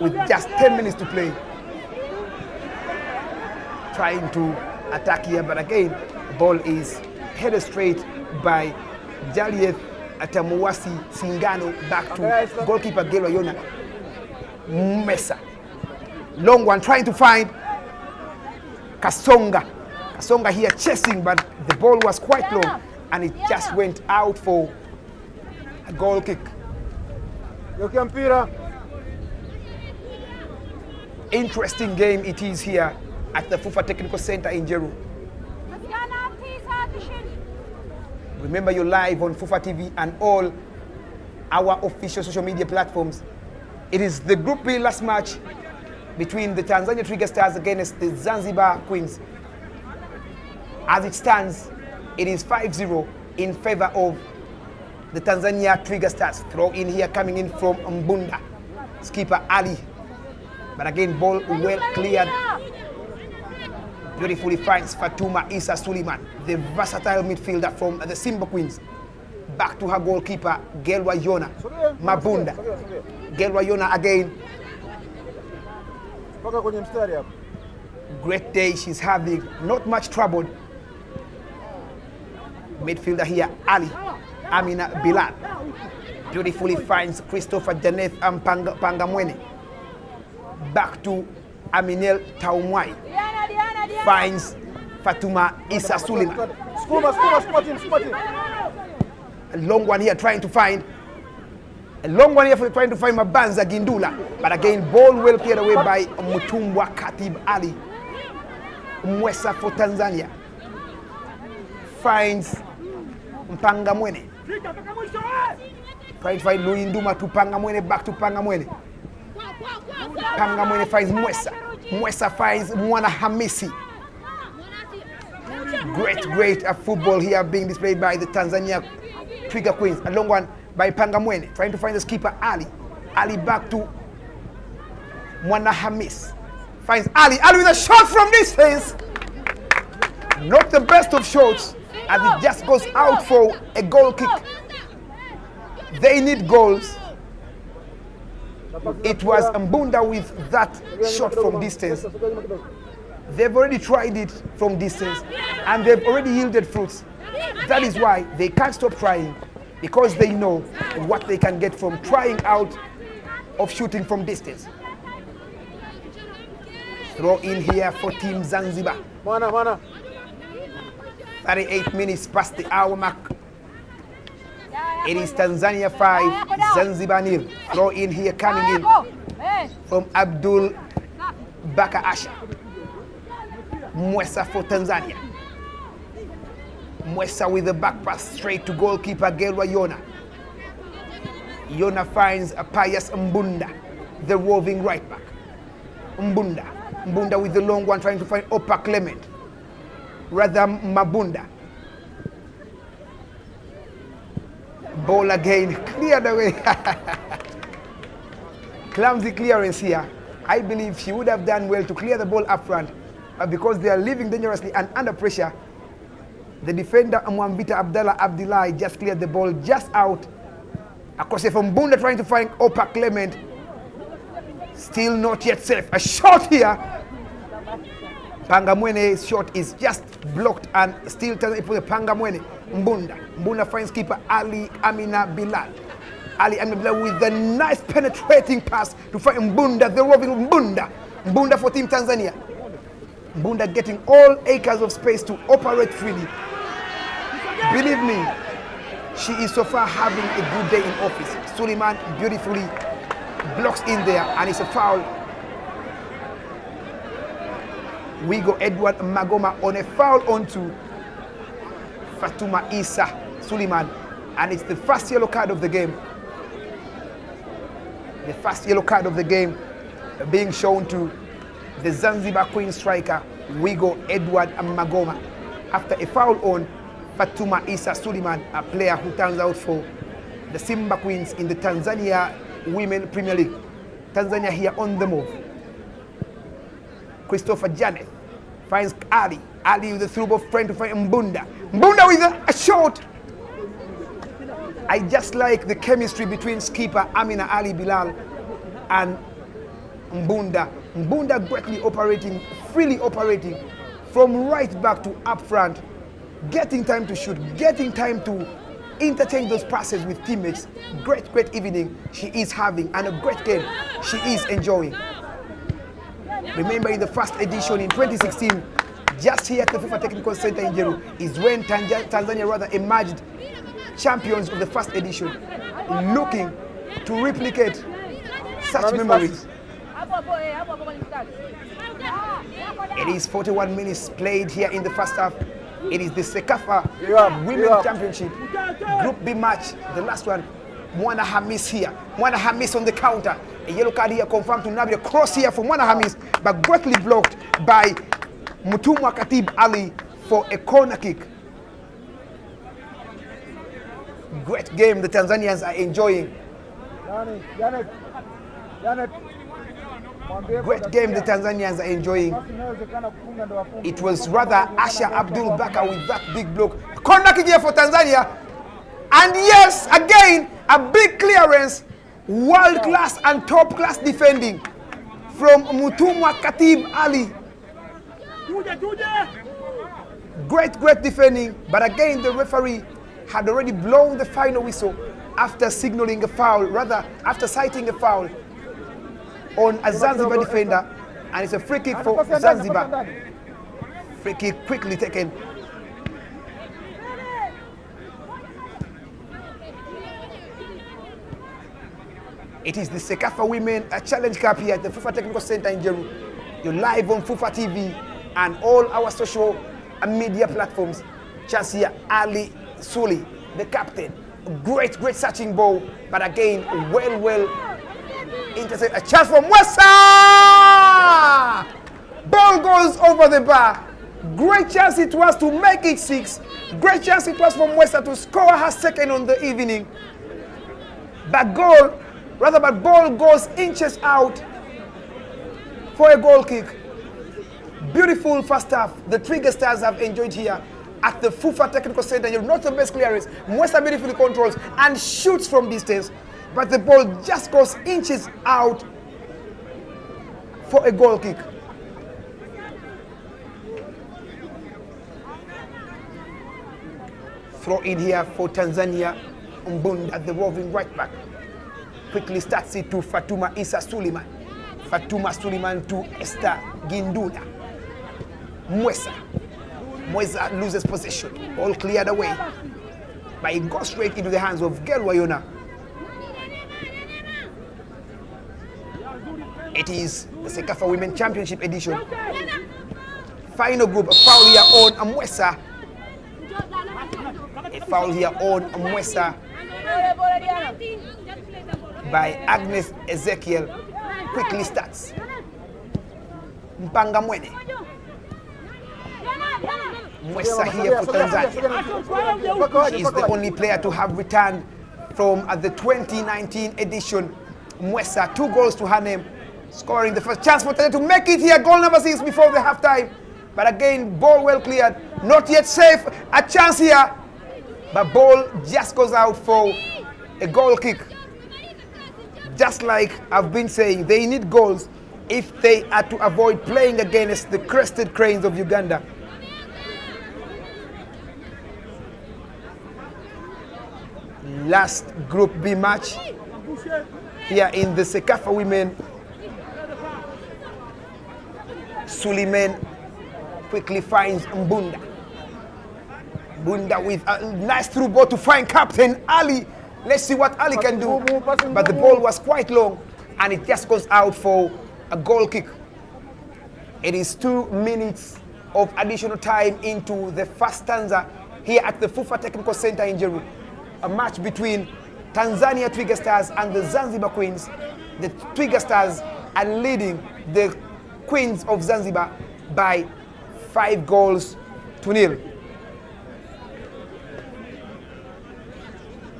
with just 10 minutes to play. Trying to attack here, but again the ball is headed straight by Jalieth Atamuwasi Singano back to goalkeeper Gelwa Yona. Mesa. Long one trying to find Kasonga. Kasonga here chasing, but the ball was quite long and it just went out for a goal kick. Interesting game it is here at the FUFA Technical Center in Jeru. Remember, you're live on FUFA TV and all our official social media platforms. It is the Group B last match between the Tanzania Twiga Stars against the Zanzibar Queens. As it stands, it is 5-0 in favor of the Tanzania Twiga Stars. Throw in here coming in from Mbunda, skipper Ali. But again, ball well cleared. Beautifully finds Fatuma Issa Suleiman, the versatile midfielder from the Simba Queens. Back to her goalkeeper, Gelwa Yona. Mabunda. Gelwa Yona again. Great day she's having, not much trouble. Midfielder here, Ali Amina Bilal. Beautifully finds Christopher Janeth Pangamwene. Back to Aminel Taumwai. Finds Fatuma Issa Suleiman. A long one here trying to find Mabanza Gindula. But again, ball well cleared away by Mutumbwa Katib Ali. Mwesa for Tanzania. Finds Mpangamwene. Trying to find Luinduma to Pangamwene, back to Pangamwene. Pangamwene finds Mwesa. Mwesa finds Mwana Hamisi. Great football here being displayed by the Tanzania Twiga Queens. A long one by Pangamwene, trying to find the skipper Ali. Ali back to Mwana Hamis. Finds Ali. Ali with a shot from distance. Not the best of shots, as it just goes out for a goal kick. They need goals. It was Mbunda with that shot from distance. They've already tried it from distance and they've already yielded fruits. That is why they can't stop trying, because they know what they can get from trying out of shooting from distance. Throw in here for Team Zanzibar. 38 minutes past the hour mark. It is Tanzania 5, Zanzibar 0. Throw in here coming in from Abdul Baka Asha. Mwesa for Tanzania. Mwesa with the back pass straight to goalkeeper Gelwa Yona. Yona finds a Pius Mbunda, the roving right back. Mbunda with the long one, trying to find Opa Clement. Rather Mabunda. Ball again, cleared away. Clumsy clearance here. I believe she would have done well to clear the ball up front, but because they are living dangerously and under pressure, the defender Mwambita Abdallah Abdullah just cleared the ball just out. Across from Mbunda, trying to find Opa Clement. Still not yet safe. A shot here. Pangamwene's shot is just blocked and still turns it for the Pangamwene. Mbunda finds keeper Ali Amina Bilal. Ali Amina Bilal with a nice penetrating pass to find Mbunda, the roving Mbunda. Mbunda for Team Tanzania. Mbunda getting all acres of space to operate freely. Believe me, she is so far having a good day in office. Suleiman beautifully blocks in there and it's a foul. We go Edward Magoma on a foul onto Fatuma Isa Suleiman, and it's the first yellow card of the game. The first yellow card of the game being shown to the Zanzibar Queen striker, Wigo Edward Magoma, after a foul on Fatuma Isa Suleiman, a player who turns out for the Simba Queens in the Tanzania Women Premier League. Tanzania here on the move. Christopher Janet finds Ali. Ali with the through ball, trying to find Mbunda. Mbunda with a shot. I just like the chemistry between skipper Amina Ali Bilal and Mbunda. Mbunda greatly operating, freely operating from right back to up front, getting time to shoot, getting time to interchange those passes with teammates. Great evening she is having and a great game she is enjoying. Remember, in the first edition in 2016, just here at the FIFA Technical Center in Jeru, is when Tanzania rather emerged champions of the first edition, looking to replicate such memories. It is 41 minutes played here in the first half. It is the Cecafa Women Championship Group B match, the last one. Mwana Hamis here. Mwana Hamis on the counter. A yellow card here confirmed to Nabi. A cross here for Mwana Hamis, but greatly blocked by Mutumwa Katib Ali for a corner kick. Great game the Tanzanians are enjoying. Great game the Tanzanians are enjoying. It was rather Asha Abdul Bakar with that big block. Corner kick here for Tanzania. And yes, again, a big clearance. World class and top class defending from Mutumwa Katib Ali. Great defending, but again the referee had already blown the final whistle after signaling a foul, rather after citing a foul on a Zanzibar defender, and it's a free kick for Zanzibar. Free kick quickly taken. It is the Cecafa Women Challenge Cup here at the FIFA Technical Center in Jeru. You're live on FIFA TV and all our social media platforms. Chasia Ali Suli, the captain. Great searching ball, but again, well intercept, a chance for Mwesa! Ball goes over the bar. Great chance it was to make it 6. Great chance it was for Mwesa to score her second on the evening. But ball goes inches out for a goal kick. Beautiful first half. The Trigger Stars have enjoyed here at the FUFA Technical Center. You're not the best clearance. Mwesa beautifully controls and shoots from distance, but the ball just goes inches out for a goal kick. Throw in here for Tanzania. Mbunda, the roving right back, quickly starts it to Fatuma Issa Suleiman. Fatuma Suleiman to Esther Gindula. Mwesa loses possession. All cleared away. But it goes straight into the hands of Gelwayona. It is the Cecafa Women Championship edition. Final group, a foul here on Mwesa. A foul here on Mwesa by Agnes Ezekiel. Quickly starts. Mpanga Mwene. Mwesa here for Tanzania. She is the only player to have returned from the 2019 edition. Mwesa, 2 goals to her name, scoring the first chance for Tanzania to make it here. Goal number 6 before the halftime. But again, ball well cleared. Not yet safe. A chance here. But ball just goes out for a goal kick. Just like I've been saying, they need goals if they are to avoid playing against the crested cranes of Uganda. Last Group B match here in the Cecafa Women. Suleiman quickly finds Mbunda. Mbunda with a nice through ball to find Captain Ali. Let's see what Ali can do. But the ball was quite long and it just goes out for a goal kick. It is 2 minutes of additional time into the first stanza here at the FUFA Technical Center in Jeru. A match between Tanzania Twiga Stars and the Zanzibar Queens. The Twiga Stars are leading the Queens of Zanzibar by 5 goals to 0.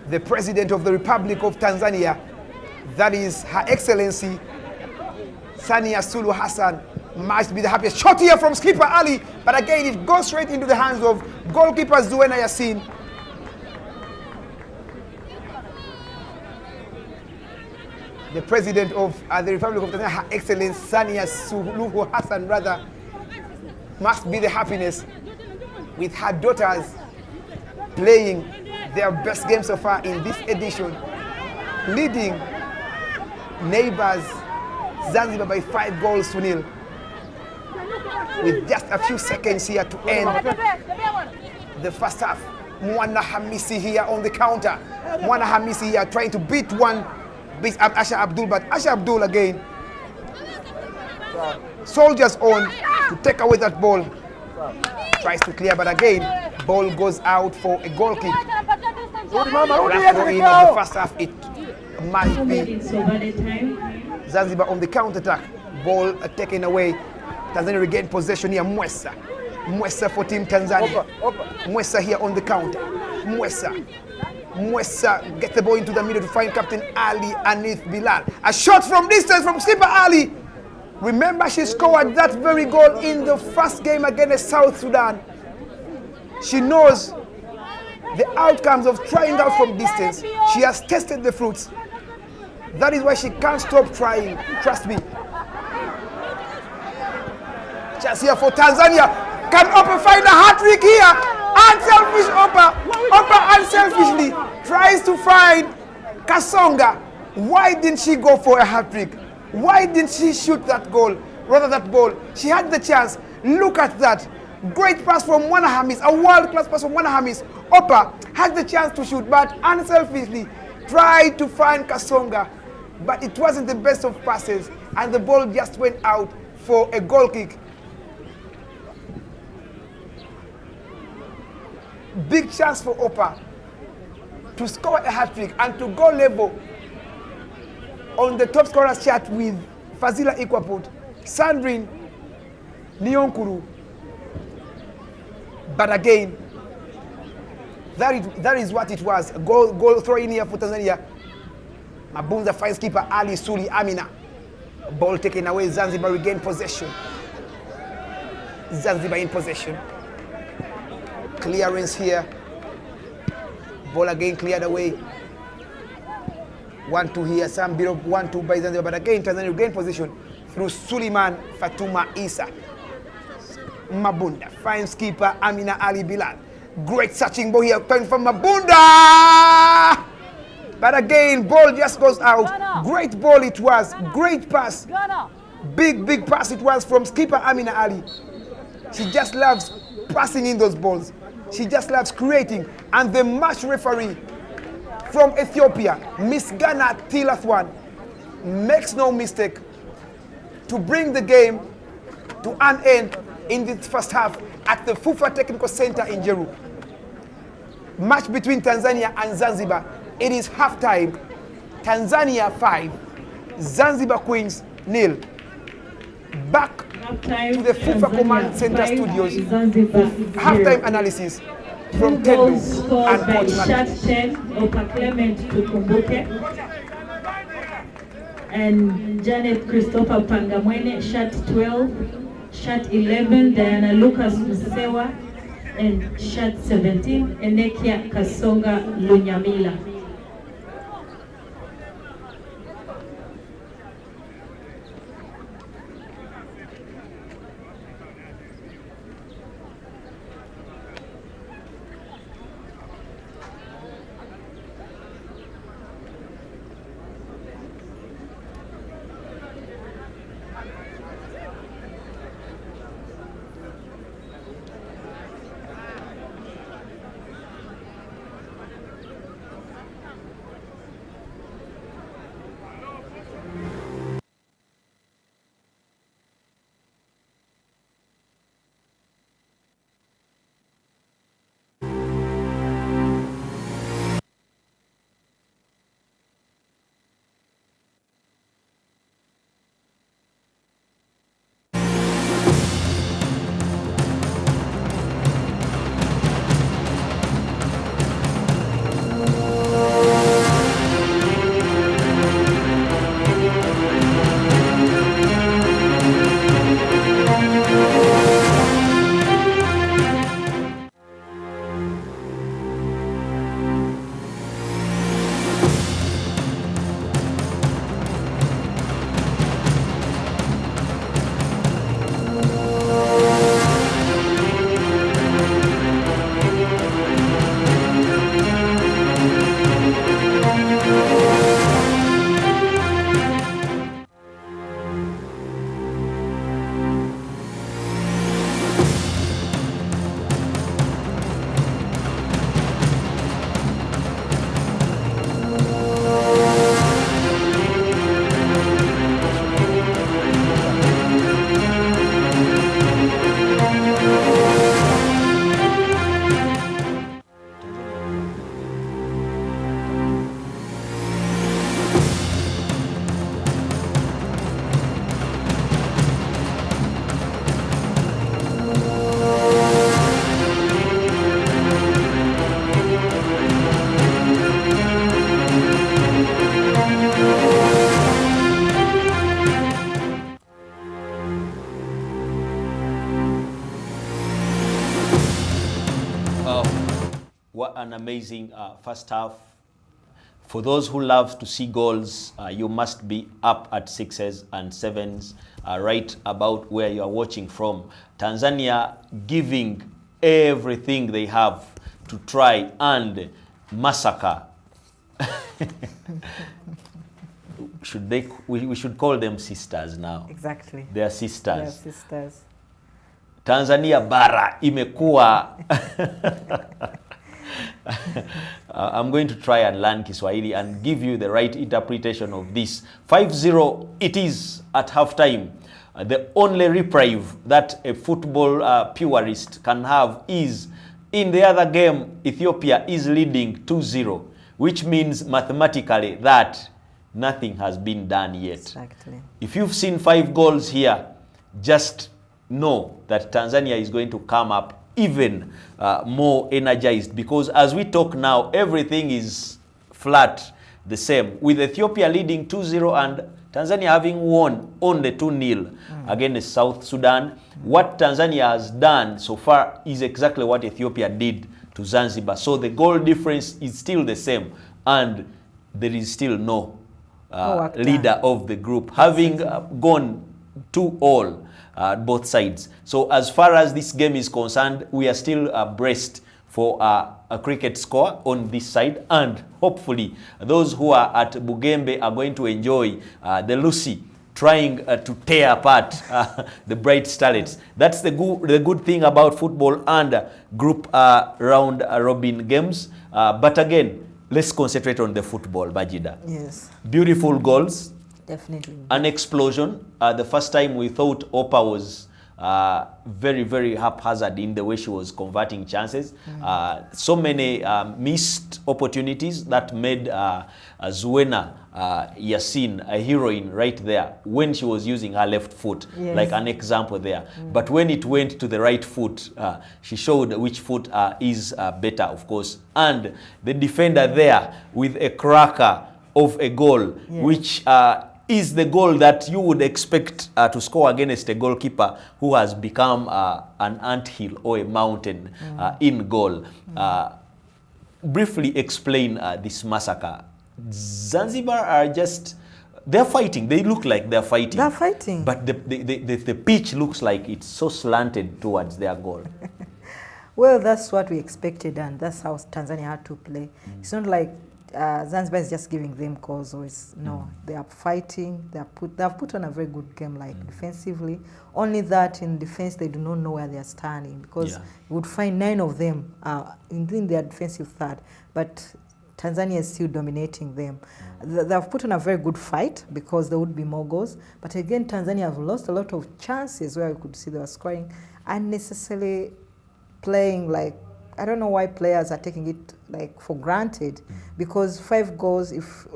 The President of the Republic of Tanzania, that is Her Excellency Samia Suluhu Hassan, must be the happiest. Shot here from skipper Ali, but again it goes straight into the hands of goalkeeper Zuena Yassin. The President of the Republic of Tanzania, Her Excellency Samia Suluhu Hassan, rather, must be the happiness with her daughters playing their best game so far in this edition, leading neighbors Zanzibar by 5 goals to 0. With just a few seconds here to end the first half. Mwana Hamisi here on the counter. Mwana Hamisi here trying to beat Asha Abdul, but Asha Abdul again. Soldiers on to take away that ball. Tries to clear, but again, ball goes out for a goal kick. Throw in at the first half, it might be Zanzibar on the counter-attack. Ball taken away. Tanzania regain possession here. Mwesa for Team Tanzania. Mwesa here on the counter. Mwesa get the ball into the middle to find Captain Ali Anith Bilal. A shot from distance from skipper Ali. Remember, she scored that very goal in the first game against South Sudan. She knows the outcomes of trying out from distance. She has tested the fruits. That is why she can't stop trying. Trust me. Chance here for Tanzania. Can Opa find a hat-trick here? Unselfish Opa. Opa unselfishly tries to find Kasonga. Why didn't she go for a hat-trick? Why didn't she shoot that goal? Rather that ball. She had the chance. Look at that. Great pass from Mwana Hamis. A world-class pass from Mwana Hamis. Opa had the chance to shoot, but unselfishly tried to find Kasonga. But it wasn't the best of passes, and the ball just went out for a goal kick. Big chance for Opa to score a hat-trick and to go level on the top scorers chart with Fazila Ikwaput, Sandrine Nyonkuru. But again, that is what it was. A goal throw in here for Tanzania. Mabunza finds keeper Ali Suli Amina. Ball taken away, Zanzibar regain possession. Zanzibar in possession. Clearance here. Ball again cleared away. 1-2 here, some bit of 1-2 by Zanzibar, but again Tanzania regain position through Suleiman Fatuma Isa. Mabunda finds keeper Amina Ali Bilal. Great searching ball here coming from Mabunda! But again, ball just goes out. Ghana. Great ball it was. Ghana. Great pass. Ghana. Big pass it was from skipper Amina Ali. She just loves passing in those balls. She just loves creating. And the match referee from Ethiopia, Miss Ghana Tilathwan, makes no mistake to bring the game to an end in the first half at the FUFA Technical Center in Jeru. Match between Tanzania and Zanzibar. It is halftime. Tanzania 5, Zanzibar Queens 0. Back to the FUFA Command Center studios for halftime analysis from Tendo scored and by Coach shot 10 Opa Clement Tukumbuke and Janet Christopher Pangamwene, shot 12, shot 11 Diana Lucas Musewa, and shot 17 Enekia Kasonga Lunyamila. What an amazing first half. For those who love to see goals, you must be up at 6s and 7s, right about where you are watching from. Tanzania giving everything they have to try and massacre. We should call them sisters now. Exactly. They are sisters. They are sisters. Tanzania bara imekuwa I'm going to try and learn Kiswahili and give you the right interpretation of this. 5-0 it is at halftime. The only reprieve that a football purist can have is in the other game, Ethiopia is leading 2-0, which means mathematically that nothing has been done yet. Exactly. If you've seen 5 goals here, just know that Tanzania is going to come up even more energized, because as we talk now, everything is flat the same, with Ethiopia leading 2-0 and Tanzania having won only 2-0 against South Sudan. What Tanzania has done so far is exactly what Ethiopia did to Zanzibar. So the goal difference is still the same, and there is still no leader of the group, having gone 2-all both sides. So as far as this game is concerned, we are still braced for a cricket score on this side, and hopefully those who are at Bugembe are going to enjoy the Lucy trying to tear apart the Bright Starlets. That's the good thing about football and group round robin games. But again, let's concentrate on the football, Bajida. Yes. Beautiful goals. Definitely. An explosion. The first time we thought Opa was very, very haphazard in the way she was converting chances. So many missed opportunities that made Zuena Yassin a heroine right there when she was using her left foot, like an example there. But when it went to the right foot, she showed which foot is better, of course. And the defender there with a cracker of a goal, which is the goal that you would expect to score against a goalkeeper who has become an anthill or a mountain in goal. Briefly explain this massacre. Zanzibar are just, they're fighting. They look like they're fighting. They're fighting. But the pitch looks like it's so slanted towards their goal. Well, that's what we expected, and that's how Tanzania had to play. It's not like Zanzibar is just giving them goals. No, they are fighting. They have put on a very good game, like defensively. Only that in defense they do not know where they are standing, because you would find 9 of them in their defensive third, but Tanzania is still dominating them. They have put on a very good fight because there would be more goals. But again, Tanzania have lost a lot of chances where you could see they were scoring unnecessarily, playing like, I don't know why players are taking it like for granted, because 5 goals, if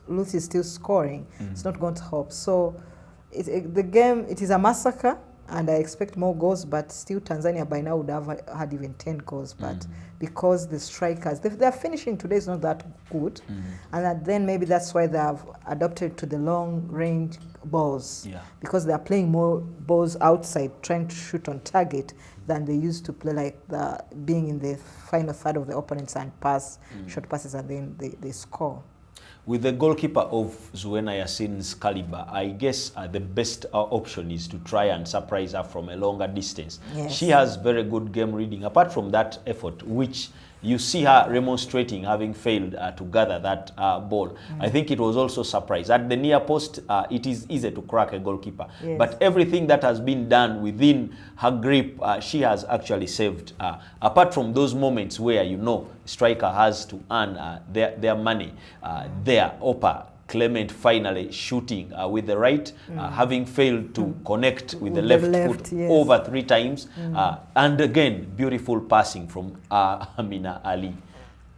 Lucy is still scoring, it's not going to help. So the game, it is a massacre, and I expect more goals, but still Tanzania by now would have had even 10 goals. But because the strikers, their finishing today is not that good, and then maybe that's why they have adopted to the long-range balls, because they are playing more balls outside, trying to shoot on target, than they used to play, like being in the final third of the opponents and pass short passes, and then they score. With the goalkeeper of Zuena Yassin's caliber, I guess the best option is to try and surprise her from a longer distance. She has very good game reading. Apart from that effort, which you see her remonstrating, having failed to gather that ball. I think it was also surprise. At the near post, it is easy to crack a goalkeeper. But everything that has been done within her grip, she has actually saved. Apart from those moments where, you know, striker has to earn their money. There, Opa Clement finally shooting with the right, having failed to connect with the left foot over 3 times. And again, beautiful passing from Amina Ali.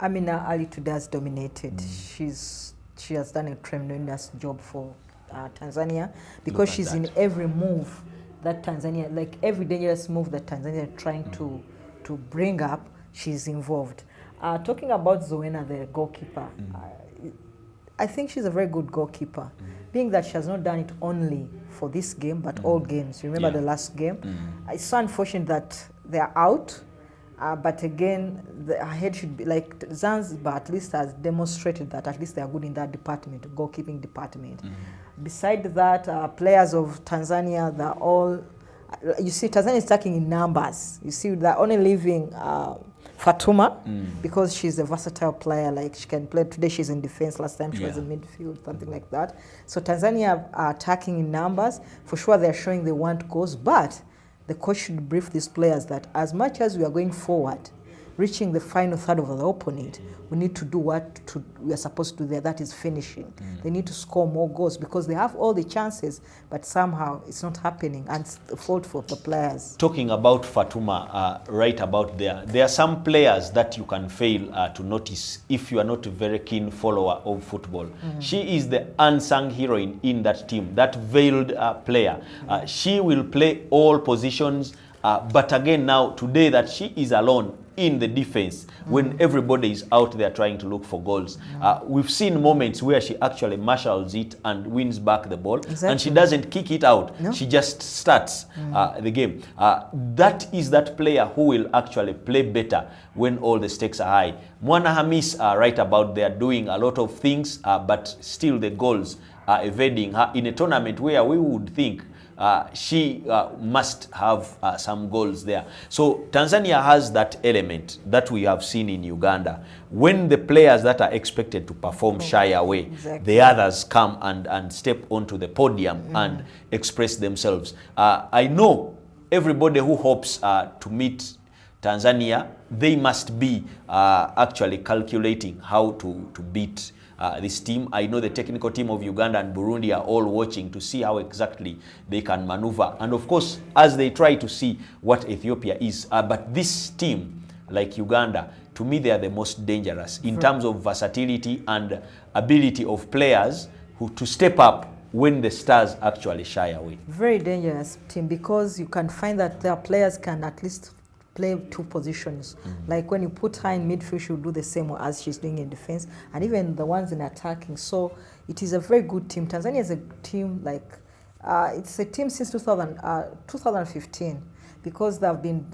Amina Ali today has dominated. She has done a tremendous job for Tanzania, because she's in every move that Tanzania, like every dangerous move that Tanzania is trying to bring up, she's involved. Talking about Zuena, the goalkeeper, I think she's a very good goalkeeper, being that she has not done it only for this game, but all games. You remember the last game? It's so unfortunate that they're out, but again, her head should be, like Zanzibar at least has demonstrated that at least they are good in that department, goalkeeping department. Besides that, players of Tanzania, they're all, you see, Tanzania is attacking in numbers. You see, they're only leaving Fatuma, because she's a versatile player, like she can play. Today she's in defense, last time she was in midfield, something like that. So Tanzania are attacking in numbers. For sure they're showing they want goals, but the coach should brief these players that as much as we are going forward, reaching the final third of the opponent, we need to do what we are supposed to do there, that is finishing. They need to score more goals because they have all the chances, but somehow it's not happening, and it's the fault for the players. Talking about Fatuma, right about there are some players that you can fail to notice if you are not a very keen follower of football. She is the unsung heroine in that team, that veiled player. She will play all positions, but again now, today that she is alone in the defense when everybody is out there trying to look for goals. We've seen moments where she actually marshals it and wins back the ball, and she doesn't kick it out. No. She just starts the game. That is that player who will actually play better when all the stakes are high. Mwana Hamis, right about there, doing a lot of things, but still the goals are evading her in a tournament where we would think she must have some goals there. So Tanzania has that element that we have seen in Uganda. When the players that are expected to perform shy away, the others come and step onto the podium and express themselves. I know everybody who hopes to meet Tanzania, they must be actually calculating how to beat this team. I know the technical team of Uganda and Burundi are all watching to see how exactly they can maneuver. And of course, as they try to see what Ethiopia is. But this team, like Uganda, to me, they are the most dangerous in terms of versatility and ability of players who to step up when the stars actually shy away. Very dangerous team, because you can find that their players can at least play two positions. Like when you put her in midfield, she'll do the same as she's doing in defense, and even the ones in attacking. So it is a very good team. Tanzania is a team like, it's a team since 2015, because they've been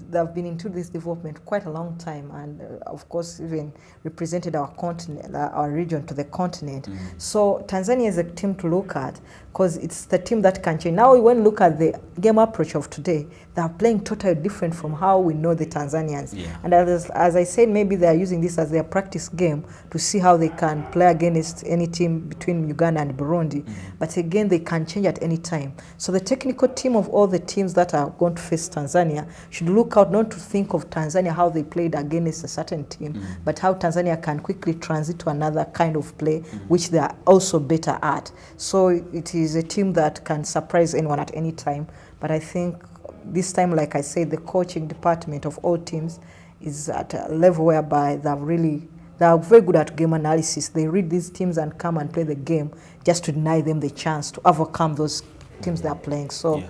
into this development quite a long time, and of course even represented our continent, our region to the continent. So Tanzania is a team to look at, because it's the team that can change. Now when you look at the game approach of today, they are playing totally different from how we know the Tanzanians. And as I said, maybe they are using this as their practice game to see how they can play against any team between Uganda and Burundi. But again, they can change at any time. So the technical team of all the teams that are going to face Tanzania should look out not to think of Tanzania how they played against a certain team, but how Tanzania can quickly transit to another kind of play, which they are also better at. So it is a team that can surprise anyone at any time. But I think this time, like I said, the coaching department of all teams is at a level whereby they are very good at game analysis. They read these teams and come and play the game just to deny them the chance to overcome those teams they are playing. So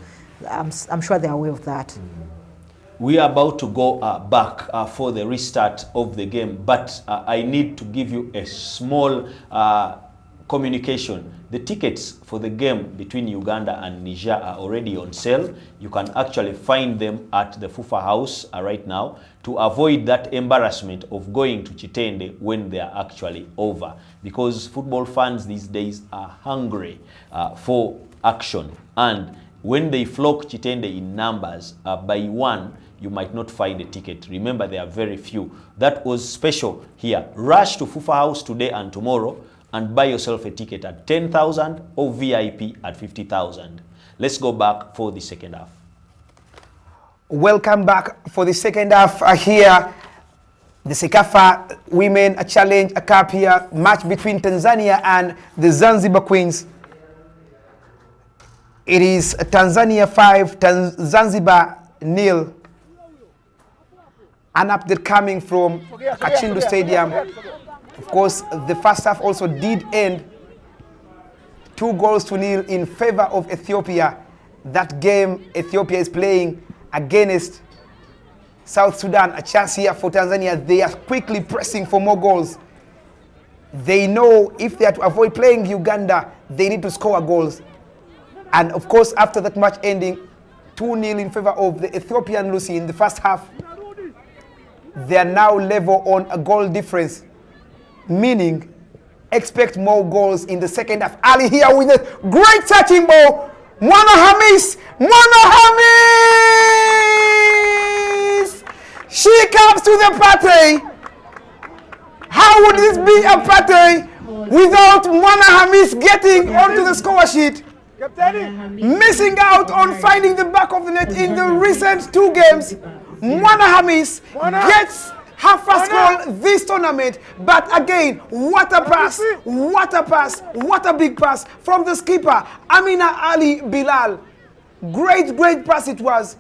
I'm sure they are aware of that. We are about to go back for the restart of the game, but I need to give you a small communication. The tickets for the game between Uganda and Niger are already on sale. You can actually find them at the Fufa House right now, to avoid that embarrassment of going to Chitende when they are actually over, because football fans these days are hungry for action, and when they flock Chitende in numbers, by one, you might not find a ticket. Remember, there are very few. That was special here. Rush to Fufa House today and tomorrow and buy yourself a ticket at 10,000 or VIP at 50,000. Let's go back for the second half. Welcome back for the second half here. The Cecafa Women Challenge Cup here. Match between Tanzania and the Zanzibar Queens. It is Tanzania 5, Zanzibar 0. An update coming from Kachindu Stadium. Of course, the first half also did end 2-0 in favor of Ethiopia. That game, Ethiopia is playing against South Sudan. A chance here for Tanzania. They are quickly pressing for more goals. They know if they are to avoid playing Uganda, they need to score goals. And of course, after that match ending 2-0 in favor of the Ethiopian Lucy in the first half, they are now level on a goal difference, meaning expect more goals in the second half. Ali here with a great touching ball. Mwana Hamis! She comes to the party. How would this be a party without Mwana Hamis getting onto the score sheet? Missing out on finding the back of the net in the recent 2 games. Mwana Hamis gets Her first goal this tournament. But again, what a pass, what a pass, what a big pass from the skipper, Amina Ali Bilal. Great, great pass it was.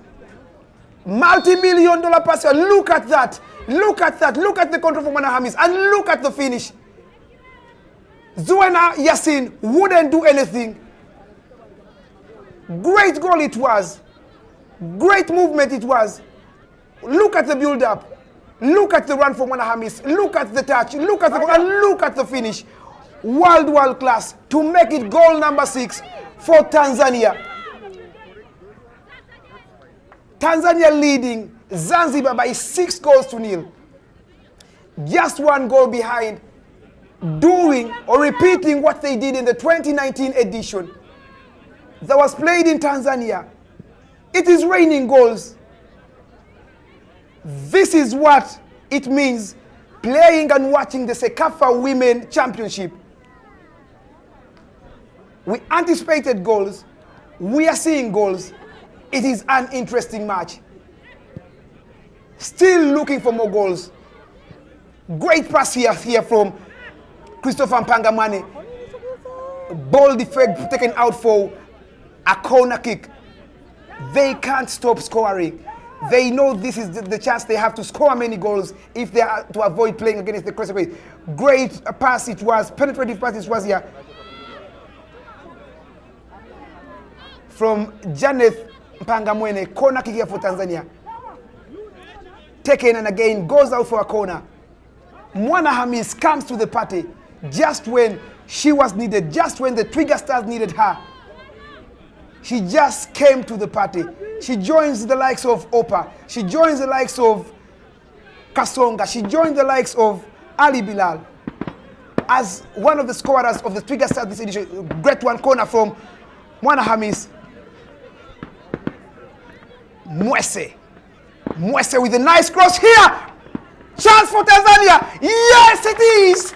Multi-million-dollar pass. Look at that. Look at that. Look at the control from Mwana Hamis. And look at the finish. Zuena Yassin wouldn't do anything. Great goal it was. Great movement it was. Look at the build-up. Look at the run from Mwana Hamis. Look at the touch. Look at the goal. And look at the finish. World class to make it goal number 6 for Tanzania. Tanzania leading Zanzibar by 6 goals to 0. Just 1 goal behind, doing or repeating what they did in the 2019 edition that was played in Tanzania. It is raining goals. This is what it means playing and watching the Cecafa Women Championship. We anticipated goals. We are seeing goals. It is an interesting match. Still looking for more goals. Great pass here from Christopher Mpangamane. Ball defect taken out for a corner kick. They can't stop scoring. They know this is the chance they have to score many goals if they are to avoid playing against the crossway. Great pass it was, penetrative pass it was here from Janeth Mpangamwene, corner kick here for Tanzania. Taken and again goes out for a corner. Mwana Hamis comes to the party just when she was needed, just when the Trigger Stars needed her. She just came to the party. She joins the likes of Opa. She joins the likes of Kasonga. She joins the likes of Ali Bilal as one of the scorers of the Trigger Stars this edition. Great one corner from Mwana Hamis. Mwese with a nice cross here. Chance for Tanzania. Yes, it is.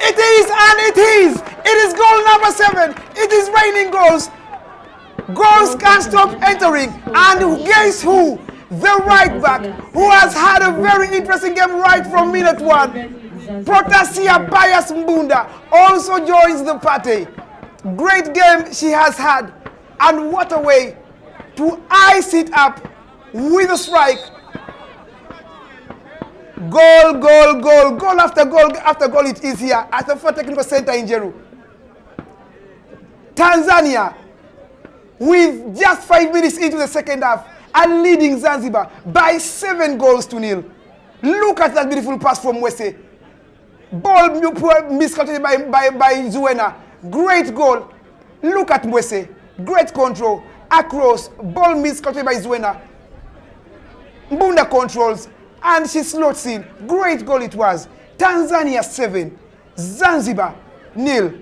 It is and it is. It is goal number 7. It is raining goals. Goals can't stop entering. And guess who? The right back, who has had a very interesting game right from minute 1. Protasia Bias Mbunda also joins the party. Great game she has had. And what a way to ice it up with a strike. Goal, goal, goal, goal after goal after goal it is here at the Fufa Technical Center in Jeru. Tanzania, with just 5 minutes into the second half, are leading Zanzibar by 7 goals to 0. Look at that beautiful pass from Mwese. Ball miscalculated by Zuena. Great goal. Look at Mwese. Great control. Across. Ball miscalculated by Zuena. Mbunda controls. And she slots in. Great goal it was. Tanzania 7. Zanzibar 0.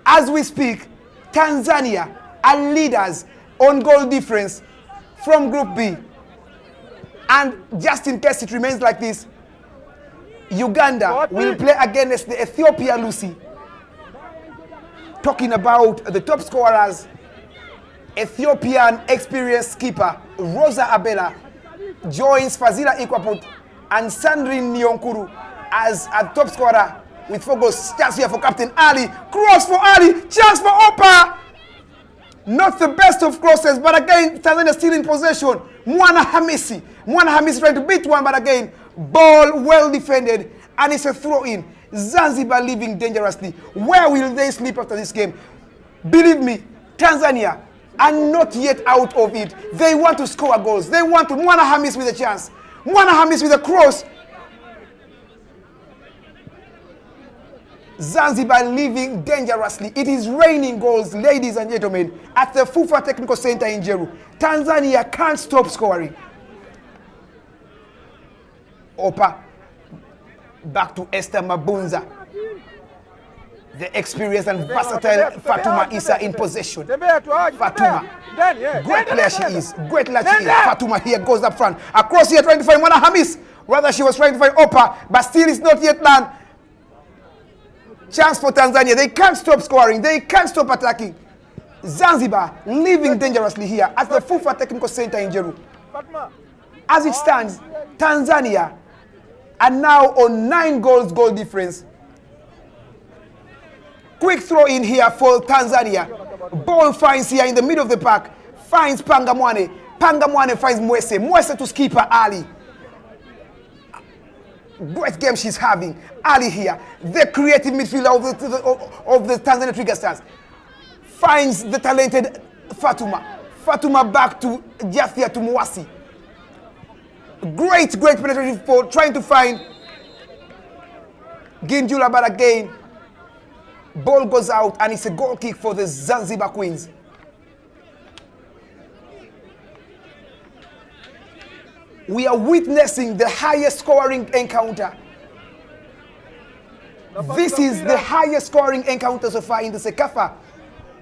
As we speak, Tanzania are leaders on goal difference from Group B. And just in case it remains like this, Uganda will play against the Ethiopia Lucy. Talking about the top scorers, Ethiopian experienced skipper Rosa Abela joins Fazila Ikwaput and Sandrine Nyonkuru as a top scorer with 4 goals. Chance here for Captain Ali. Cross for Ali. Chance for Opa. Not the best of crosses, but again, Tanzania still in possession. Mwana Hamisi trying to beat one, but again, ball well defended, and it's a throw-in. Zanzibar living dangerously. Where will they sleep after this game? Believe me, Tanzania are not yet out of it. They want to score goals. They want to. Mwana Hamis with a chance. Mwana Hamis with a cross. Zanzibar living dangerously. It is raining goals, ladies and gentlemen, at the Fufa Technical Center in Jeru. Tanzania can't stop scoring. Opa. Back to Esther Mabunza. The experienced and versatile Fatuma Issa in possession. Fatuma. Great player she is. Great player she is. Fatuma here goes up front. Across here trying to find Mwana Hamis. Rather she was trying to find Opa, but still it's not yet done. Chance for Tanzania. They can't stop scoring. They can't stop attacking. Zanzibar living dangerously here at the Fufa Technical Center in Jeru. As it stands, Tanzania and now on 9 goals goal difference. Quick throw in here for Tanzania. Ball finds here in the middle of the park. Finds Pangamwane. Pangamwane finds Mwese. Mwese to skipper Ali. Great game she's having. Ali here. The creative midfielder of the Tanzania Twiga Stars. Finds the talented Fatuma. Fatuma back to Jathia to Mwasi. Great penetration for trying to find Ginjula, but again, ball goes out and it's a goal kick for the Zanzibar Queens. We are witnessing the highest scoring encounter. This is the highest scoring encounter so far in the Cecafa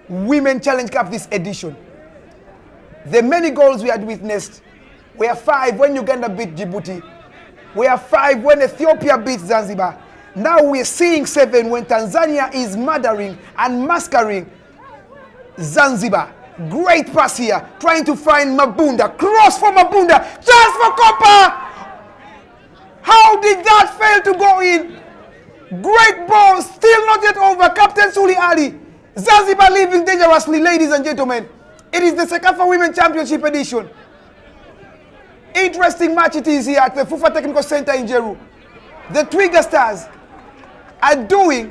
Women Challenge Cup this edition. The many goals we had witnessed were 5 when Uganda beat Djibouti. Were 5 when Ethiopia beat Zanzibar. Now we're seeing 7 when Tanzania is murdering and massacring Zanzibar. Great pass here, trying to find Mabunda. Cross for Mabunda. Chance for Copper. How did that fail to go in? Great ball, still not yet over. Captain Suli Ali. Zanzibar leaving dangerously, ladies and gentlemen. It is the Cecafa Women Championship edition. Interesting match it is here at the FUFA Technical Center in Jeru. The Twiga Stars are doing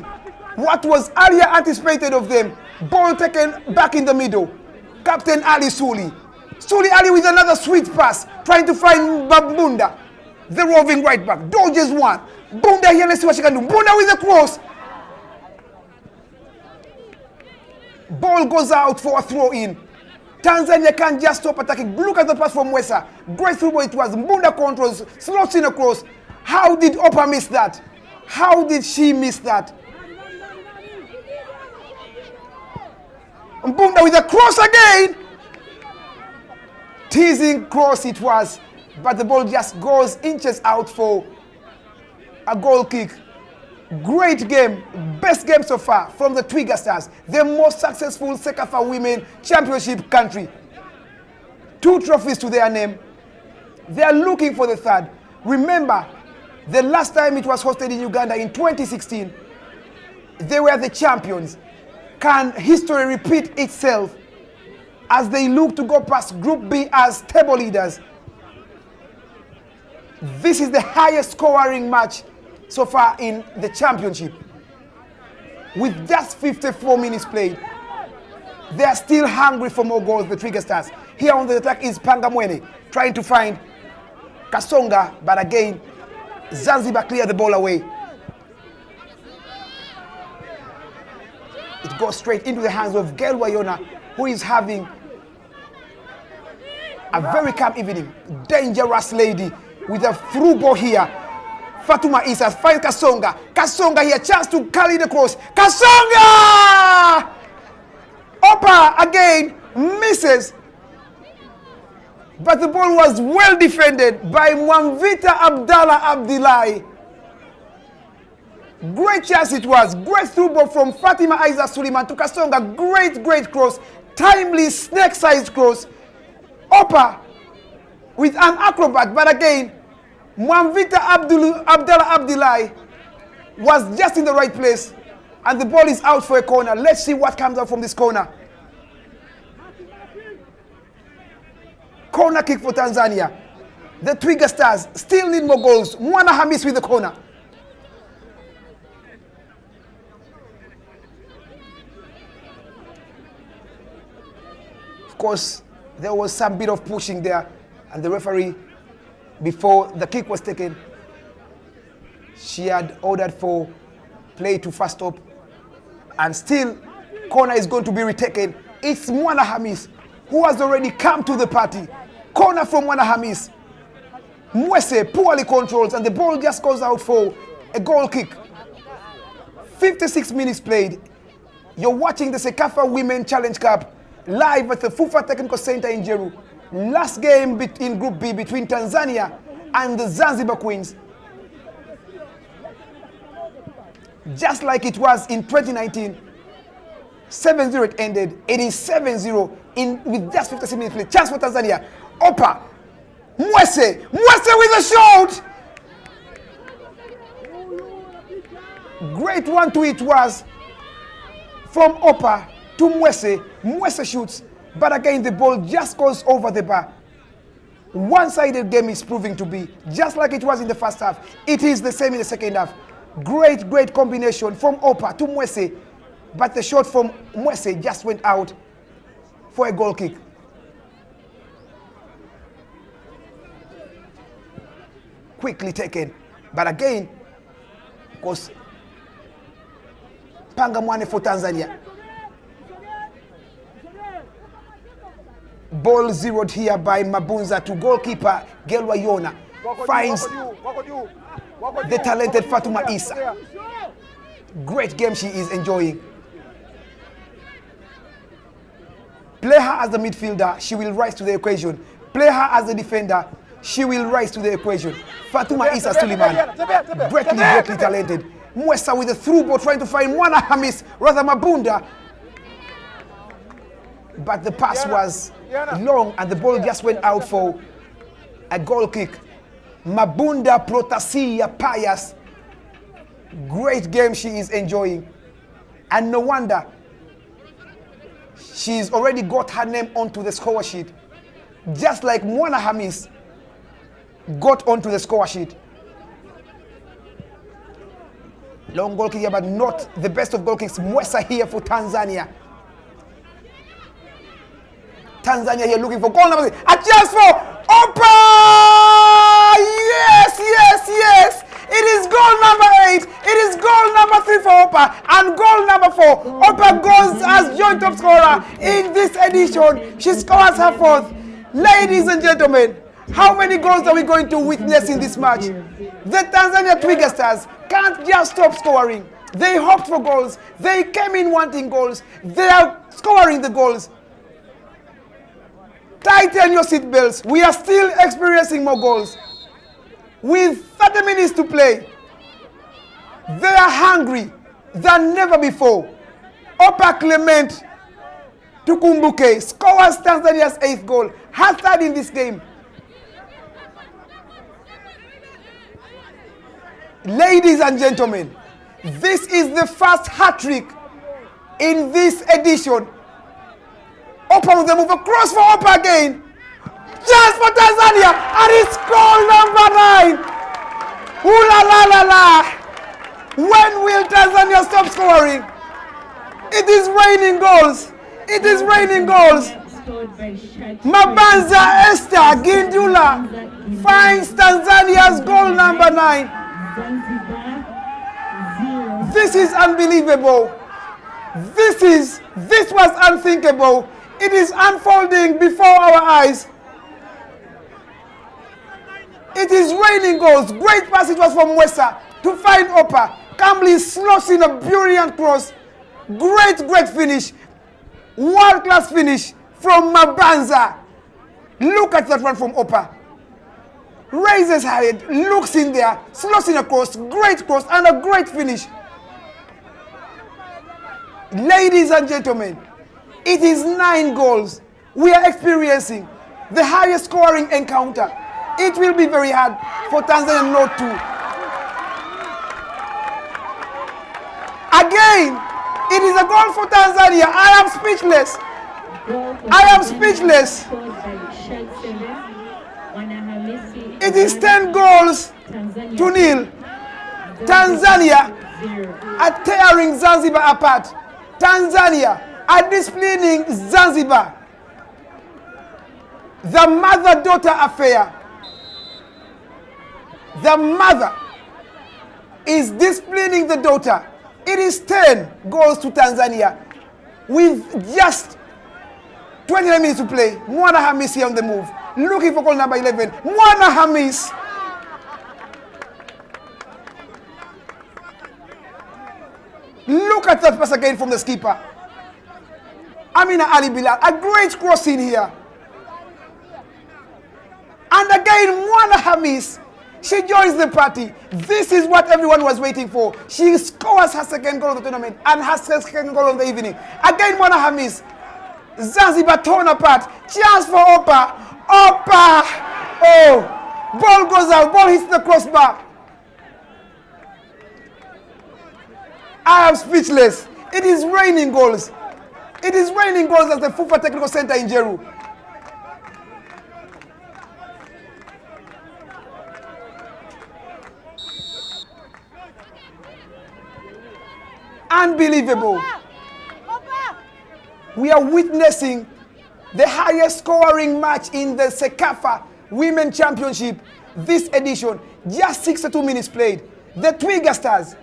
what was earlier anticipated of them. Ball taken back in the middle. Captain Ali Suli. Suli Ali with another sweet pass, trying to find Babunda. The roving right back. Dodges one. Bunda here, let's see what she can do. Bunda with a cross. Ball goes out for a throw in. Tanzania can't just stop attacking. Look at the pass from Wesa. Great through ball it was. Bunda controls, slots in across. How did Opa miss that? How did she miss that? Bunda with a cross again. Teasing cross it was, but the ball just goes inches out for a goal kick. Great game, best game so far from the Twiga Stars, the most successful Cecafa Women Championship country. 2 trophies to their name. They are looking for the 3rd. Remember, the last time it was hosted in Uganda in 2016, they were the champions. Can history repeat itself as they look to go past Group B as table leaders? This is the highest scoring match so far in the championship. With just 54 minutes played, they are still hungry for more goals, the Twiga Stars. Here on the attack is Pangamwene, trying to find Kasonga, but again, Zanzibar clear the ball away. It goes straight into the hands of Gail Wayona, who is having a very calm evening. Dangerous lady with a through ball here. Fatuma Issa finds Kasonga. Kasonga here, chance to carry the cross. Kasonga! Opa again misses. But the ball was well defended by Mwamvita Abdallah Abdilai. Great chance it was. Great through ball from Fatima Aiza Suleiman to Kasonga. Great cross. Timely snake-sized cross. Opa with an acrobat, but again, Mwamvita Abdallah Abdilai was just in the right place, and the ball is out for a corner. Let's see what comes out from this corner. Corner kick for Tanzania. The Twiga Stars still need more goals. Mwana Hamis with the corner. Of course, there was some bit of pushing there, and the referee, before the kick was taken, she had ordered for play to fast stop, and still corner is going to be retaken. It's Mwana Hamis who has already come to the party. Corner from Mwana Hamis. Mwese poorly controls, and the ball just goes out for a goal kick. 56 minutes played. You're watching the Cecafa Women Challenge Cup live at the FUFA Technical Center in Jeru. Last game in Group B between Tanzania and the Zanzibar Queens. Just like it was in 2019, 7-0 it ended. It is 7-0 with just 56 minutes played. Chance for Tanzania. Opa. Mwese with a shot. Great one to it was from Opa to Mwese. Mwese shoots, but again the ball just goes over the bar. One-sided game is proving to be, just like it was in the first half. It is the same in the second half. Great combination from Opa to Mwese, but the shot from Mwese just went out for a goal kick. Quickly taken, but again, of course, Pangamwane for Tanzania. Ball zeroed here by Mabunza to goalkeeper Gelwa Yona. Finds the talented Fatuma Issa. Great game she is enjoying. Play her as the midfielder, she will rise to the occasion. Play her as the defender, she will rise to the equation. Fatuma Issa Suleiman, greatly talented. Mwesa with a through ball trying to find Mwana Hamis, rather Mabunda. But the pass was long and the ball just went out for a goal kick. Mabunda Protasiya Pius. Great game she is enjoying. And no wonder she's already got her name onto the score sheet. Just like Mwana Hamis got onto the score sheet. Long goal kick here, but not the best of goal kicks. Mwesa here for Tanzania. Tanzania here looking for goal number 3. A chance for Opa! Yes! It is goal number 8. It is goal number 3 for Opa. And goal number 4. Opa goes as joint top scorer in this edition. She scores her 4th. Ladies and gentlemen, how many goals are we going to witness in this match? The Tanzania Twiga Stars can't just stop scoring. They hoped for goals. They came in wanting goals. They are scoring the goals. Tighten your seatbelts. We are still experiencing more goals. With 30 minutes to play, they are hungry than never before. Opa Clement Tukumbuke scores Tanzania's 8th goal, her 3rd in this game. Ladies and gentlemen, this is the first hat-trick in this edition. Opa with the move across for Opa again. Chance for Tanzania, and it's goal number 9. Ooh la la la la. When will Tanzania stop scoring? It is raining goals. It is raining goals. Mabanza Esther Gindula finds Tanzania's goal number 9. This is unbelievable. This was unthinkable. It is unfolding before our eyes. It is raining goals. Great pass it was from Mwesa to find Opa. Kamli slots in a brilliant cross. Great finish. World-class finish from Mabanza. Look at that one from Opa. Raises her head, looks in there, slots in a cross, great cross, and a great finish. Ladies and gentlemen, it is 9 goals. We are experiencing the highest scoring encounter. It will be very hard for Tanzania not to. Again, it is a goal for Tanzania. I am speechless. It is 10 goals to nil. Tanzania are tearing Zanzibar apart. Tanzania are disciplining Zanzibar. The mother-daughter affair. The mother is disciplining the daughter. It is 10 goals to Tanzania with just 29 minutes to play. Mwana Hamis here on the move. Looking for goal number 11. Mwana Hamis. Look at that pass again from the skipper. Amina Ali Bilal. A great cross in here. And again, Mwana Hamis. She joins the party. This is what everyone was waiting for. She scores her 2nd goal of the tournament and her 2nd goal of the evening. Again, Mwana Hamis. Zanzibar torn apart. Chance for Opa. Opa! Oh! Ball goes out. Ball hits the crossbar. I am speechless. It is raining goals. It is raining goals at the FUFA Technical Center in Jeru. Unbelievable. We are witnessing the highest scoring match in the Cecafa Women Championship this edition. Just 62 minutes played. The Twiga Stars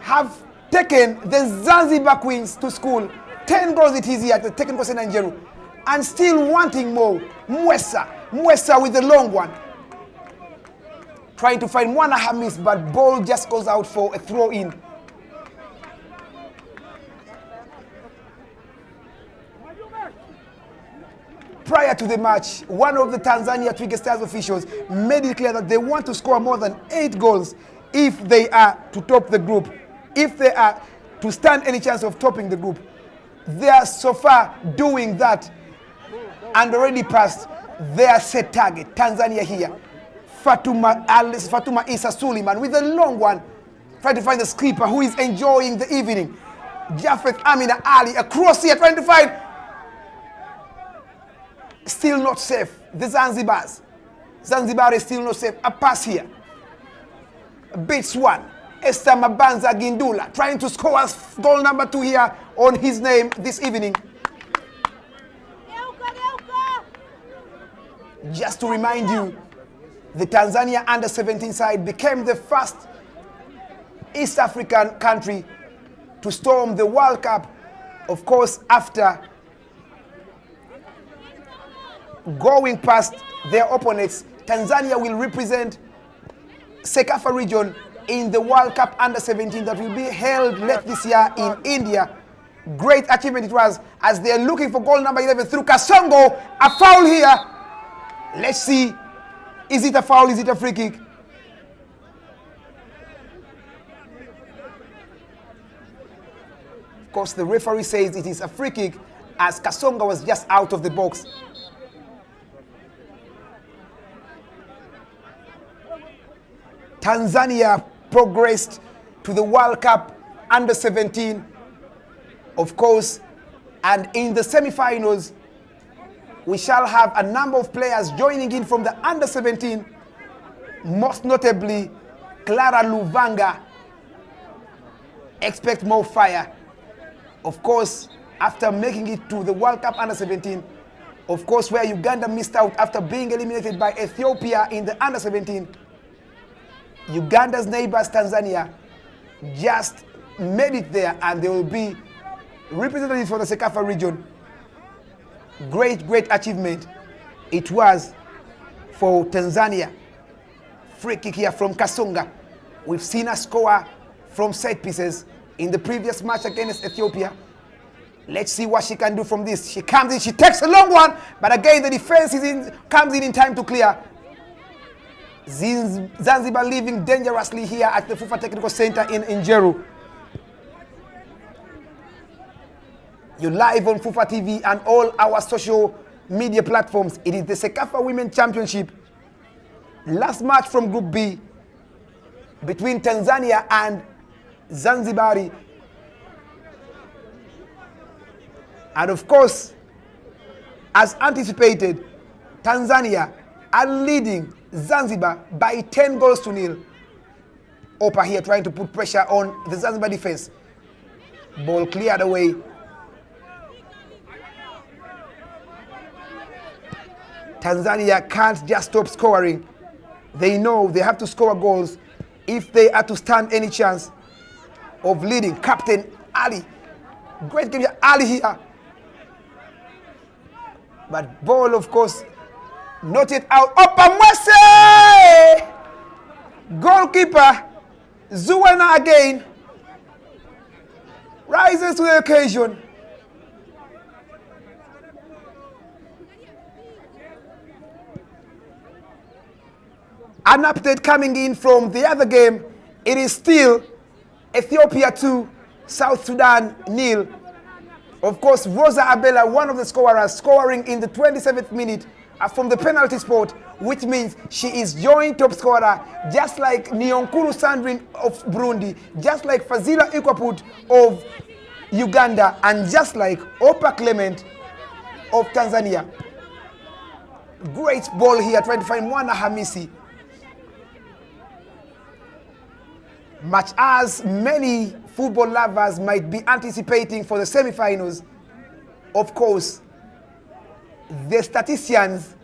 have taken the Zanzibar Queens to school. 10 goals it is here at the Technical Center in Jeru. And still wanting more. Mwesa with the long one. Trying to find Mwana Hamis, but ball just goes out for a throw in. Prior to the match, one of the Tanzania Twiga Stars officials made it clear that they want to score more than 8 goals if they are to top the group, if they are to stand any chance of topping the group. They are so far doing that and already passed their set target. Tanzania here. Fatuma Isa Suleiman with a long one, trying to find the skipper who is enjoying the evening. Jafeth Amina Ali across here trying to find. Still not safe. The Zanzibars. Zanzibar is still not safe. A pass here. Beats one. Esther Mabanza Gindula trying to score goal number 2 here on his name this evening. Just to remind you, the Tanzania under-17 side became the first East African country to storm the World Cup, of course, after going past their opponents. Tanzania will represent Cecafa region in the World Cup under-17 that will be held late this year in India. Great achievement it was as they are looking for goal number 11 through Kasongo. A foul here. Let's see. Is it a foul? Is it a free kick? Of course, the referee says it is a free kick as Kasongo was just out of the box. Tanzania progressed to the World Cup under-17, of course, and in the semi-finals, we shall have a number of players joining in from the under-17, most notably Clara Luvanga. Expect more fire. Of course, after making it to the World Cup under-17, of course, where Uganda missed out after being eliminated by Ethiopia in the under-17, Uganda's neighbors, Tanzania, just made it there, and they will be representatives for the Cecafa region. Great achievement it was for Tanzania. Free kick here from Kasonga. We've seen her score from set pieces in the previous match against Ethiopia. Let's see what she can do from this. She comes in, she takes a long one, but again the defense comes in time to clear. Zanzibar living dangerously here at the FUFA Technical Center in Jeru. You're live on FUFA TV and all our social media platforms. It is the Cecafa Women Championship. Last match from Group B between Tanzania and Zanzibari. And of course, as anticipated, Tanzania are leading Zanzibar by 10 goals to nil. Opa here trying to put pressure on the Zanzibar defense. Ball cleared away. Tanzania can't just stop scoring. They know they have to score goals if they are to stand any chance of leading. Captain Ali. Great game here. Ali here. But ball, of course, not yet out. Opa Mwese! Goalkeeper Zuwena again rises to the occasion. An update coming in from the other game. It is still Ethiopia 2, South Sudan 0. Of course, Rosa Abela, one of the scorers, scoring in the 27th minute from the penalty spot, which means she is joint top scorer, just like Nyonkuru Sandrine of Burundi, just like Fazila Ikwaput of Uganda, and just like Opa Clement of Tanzania. Great ball here, trying to find Mwana Hamisi. Much as many football lovers might be anticipating for the semi-finals, of course, the statisticians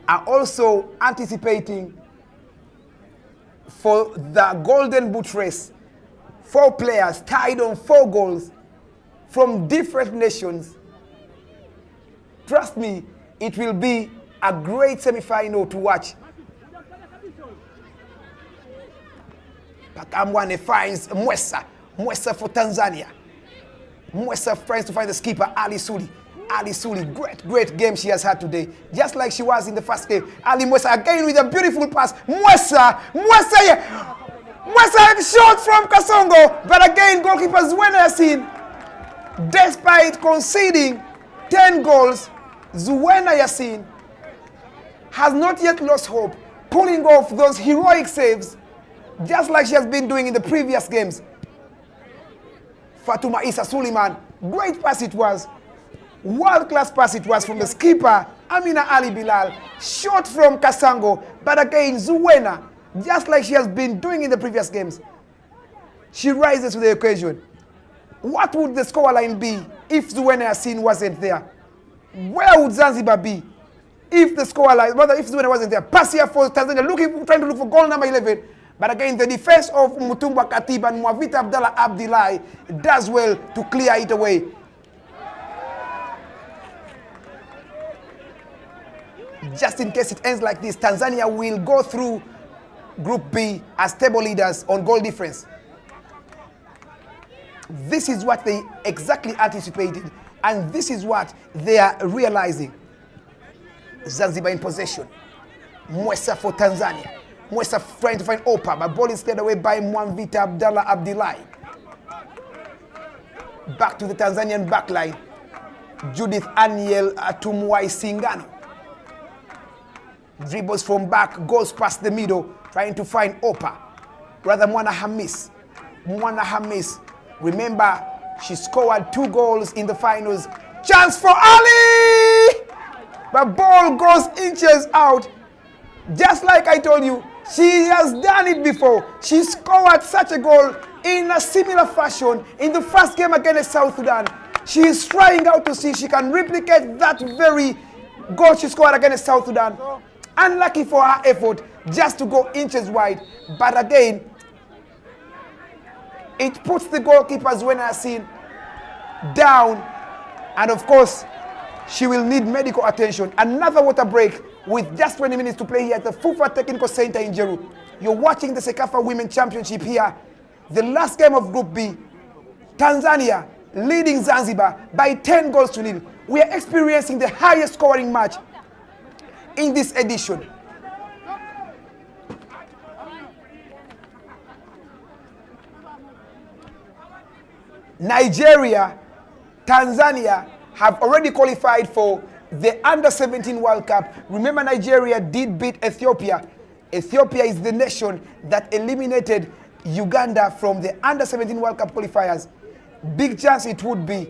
are also anticipating for the Golden Boot race. 4 players tied on 4 goals from different nations. Trust me, it will be a great semi-final to watch. Pakamwane finds Mwesa. Mwesa for Tanzania. Mwesa tries to find the skipper, Ali Suli. Ali Suli, great game she has had today. Just like she was in the first game. Ali Mwesa again with a beautiful pass. Mwesa shot from Kasongo. But again, goalkeeper Zuwena Yasin, despite conceding 10 goals, Zuwena Yasin has not yet lost hope, pulling off those heroic saves, just like she has been doing in the previous games. Fatuma Issa Suleiman, great pass it was. World-class pass it was from the skipper, Amina Ali Bilal. Shot from Kasango, but again, Zuwena, just like she has been doing in the previous games, she rises to the occasion. What would the scoreline be if Zuwena Yasin wasn't there? Where would Zanzibar be if the scoreline, rather if Zuwena wasn't there? Pass here for Tanzania, trying to look for goal number 11. But again, the defense of Mutumba Katiba and Mwavita Abdallah Abdilai does well to clear it away. Just in case it ends like this, Tanzania will go through Group B as table leaders on goal difference. This is what they exactly anticipated, and this is what they are realizing. Zanzibar in possession. Mwesa for Tanzania. Mwesa trying to find Opa, but ball is cleared away by Mwavita Abdallah Abdilai. Back to the Tanzanian backline. Judith Aniel Atumwai Singano. Dribbles from back, goes past the middle, trying to find Opa. Rather Mwana Hamis. Mwana Hamis. Remember, she scored 2 goals in the finals. Chance for Ali! But ball goes inches out. Just like I told you, she has done it before. She scored such a goal in a similar fashion in the first game against South Sudan. She is trying out to see if she can replicate that very goal she scored against South Sudan. Unlucky for her effort, just to go inches wide. But again, it puts the goalkeeper Zuwena Yasin down. And of course, she will need medical attention. Another water break with just 20 minutes to play here at the FUFA Technical Center in Jeru. You're watching the Cecafa Women Championship here. The last game of Group B. Tanzania leading Zanzibar by 10 goals to nil. We are experiencing the highest scoring match in this edition. Nigeria, Tanzania have already qualified for the Under-17 World Cup. Remember, Nigeria did beat Ethiopia. Ethiopia is the nation that eliminated Uganda from the Under-17 World Cup qualifiers. Big chance it would be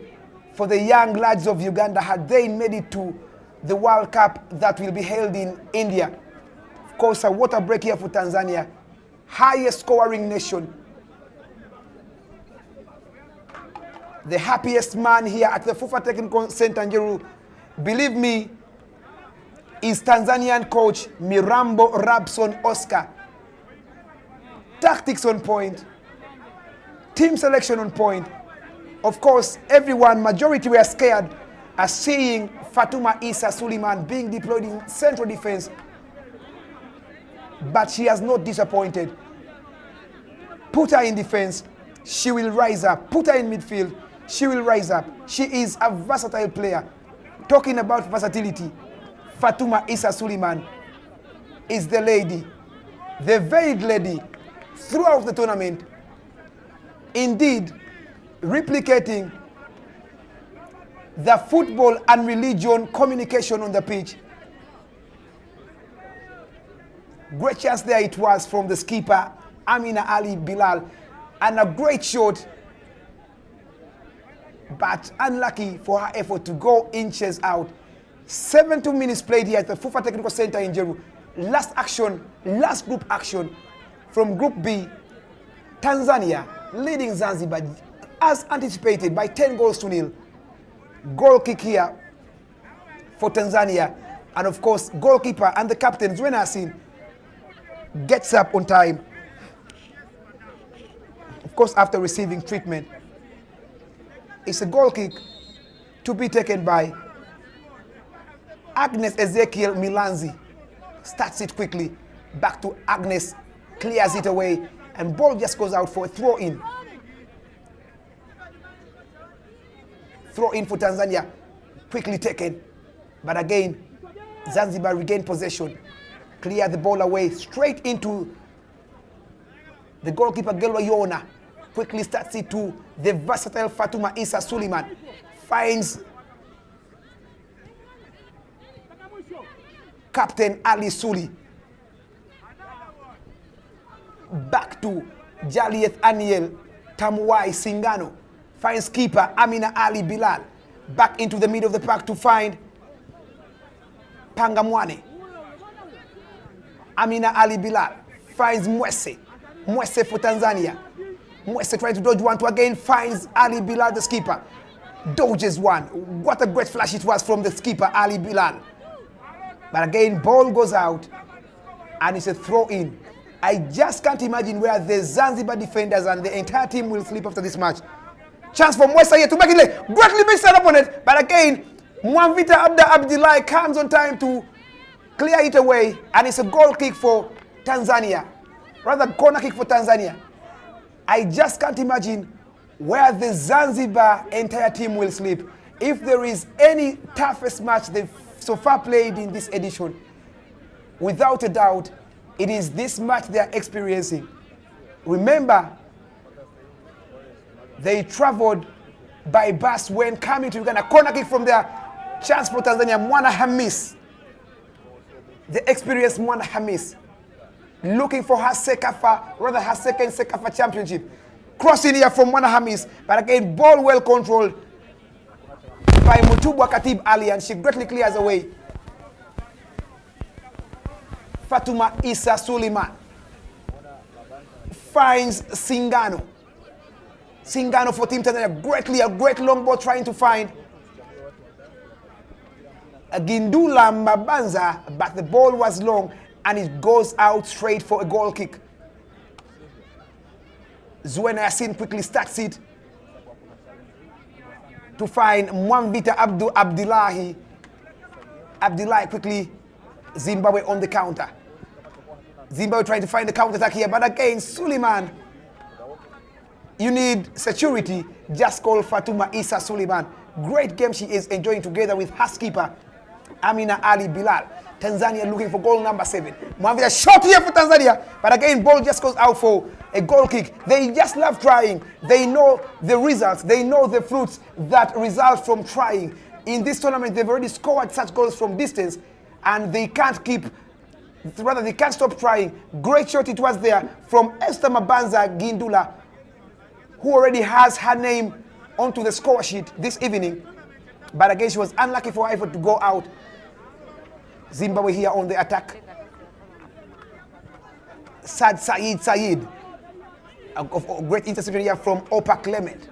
for the young lads of Uganda had they made it to the World Cup that will be held in India. Of course, a water break here for Tanzania. Highest scoring nation. The happiest man here at the FUFA Technical Center in Jeru, believe me, is Tanzanian coach Mirambo Rabson Oscar. Tactics on point. Team selection on point. Of course, everyone, majority were scared as seeing Fatuma Issa Suleiman being deployed in central defense. But she has not disappointed. Put her in defense, she will rise up. Put her in midfield, she will rise up. She is a versatile player. Talking about versatility, Fatuma Issa Suleiman is the lady, the veiled lady throughout the tournament. Indeed, replicating the football and religion communication on the pitch. Great chance there it was from the skipper, Amina Ali Bilal. And a great shot, but unlucky for her effort to go inches out. 72 minutes played here at the FUFA Technical Center in Jeru. Last action, last group action from Group B. Tanzania leading Zanzibar as anticipated by 10 goals to nil. Goal kick here for Tanzania. And of course, goalkeeper and the captain, Zuena Asin, gets up on time. Of course, after receiving treatment. It's a goal kick to be taken by Agnes Ezekiel Milanzi. Starts it quickly. Back to Agnes. Clears it away. And ball just goes out for a throw-in. Throw-in for Tanzania. Quickly taken. But again, Zanzibar regained possession. Clear the ball away. Straight into the goalkeeper, Gelwa Yona. Quickly starts it to the versatile Fatuma Issa Suleiman. Finds Captain Ali Suli. Back to Jalieth Aniel Tamwai Singano. Finds keeper Amina Ali Bilal. Back into the middle of the park to find Pangamwane. Amina Ali Bilal finds Mwese. Mwese for Tanzania. Mwese trying to dodge one to again finds Ali Bilal, the skipper. Dodges one. What a great flash it was from the skipper, Ali Bilal. But again, ball goes out and it's a throw-in. I just can't imagine where the Zanzibar defenders and the entire team will sleep after this match. Chance for Mwese here to make it late. Greatly missed that opponent. But again, Mwamvita Abda Abdullah comes on time to clear it away. And it's a goal kick for Tanzania. Rather, corner kick for Tanzania. I just can't imagine where the Zanzibar entire team will sleep. If there is any toughest match they've so far played in this edition, without a doubt, it is this match they are experiencing. Remember, they traveled by bus when coming to Uganda. Corner kick from there. Chance for Tanzania. Mwana Hamis. The experienced Mwana Hamis. Looking for her Cecafa, rather her second Cecafa championship. Crossing here from Mwana Hamis. But again, ball well controlled by Mutubwa Katib Ali, and she greatly clears away. Fatuma Issa Suleiman finds Singano. Singano for Team Tanzania. A great long ball trying to find a Gindula Mabanza, but the ball was long and it goes out straight for a goal kick. Zuena Yasin quickly starts it to find Mwamvita Abdullahi. Abdullahi quickly, Zimbabwe on the counter. Zimbabwe trying to find the counter attack here, but again, Suleiman, you need security. Just call Fatuma Issa Suleiman. Great game she is enjoying together with her skipper, Amina Ali Bilal. Tanzania looking for goal number 7. Mwamvita shot here for Tanzania, but again, ball just goes out for a goal kick. They just love trying. They know the results. They know the fruits that result from trying. In this tournament, they've already scored such goals from distance, and they can't they can't stop trying. Great shot it was there from Esther Mabanza Gindula, who already has her name onto the score sheet this evening. But again, she was unlucky for her effort to go out. Zimbabwe here on the attack. Said. A great interception here from Opa Clement.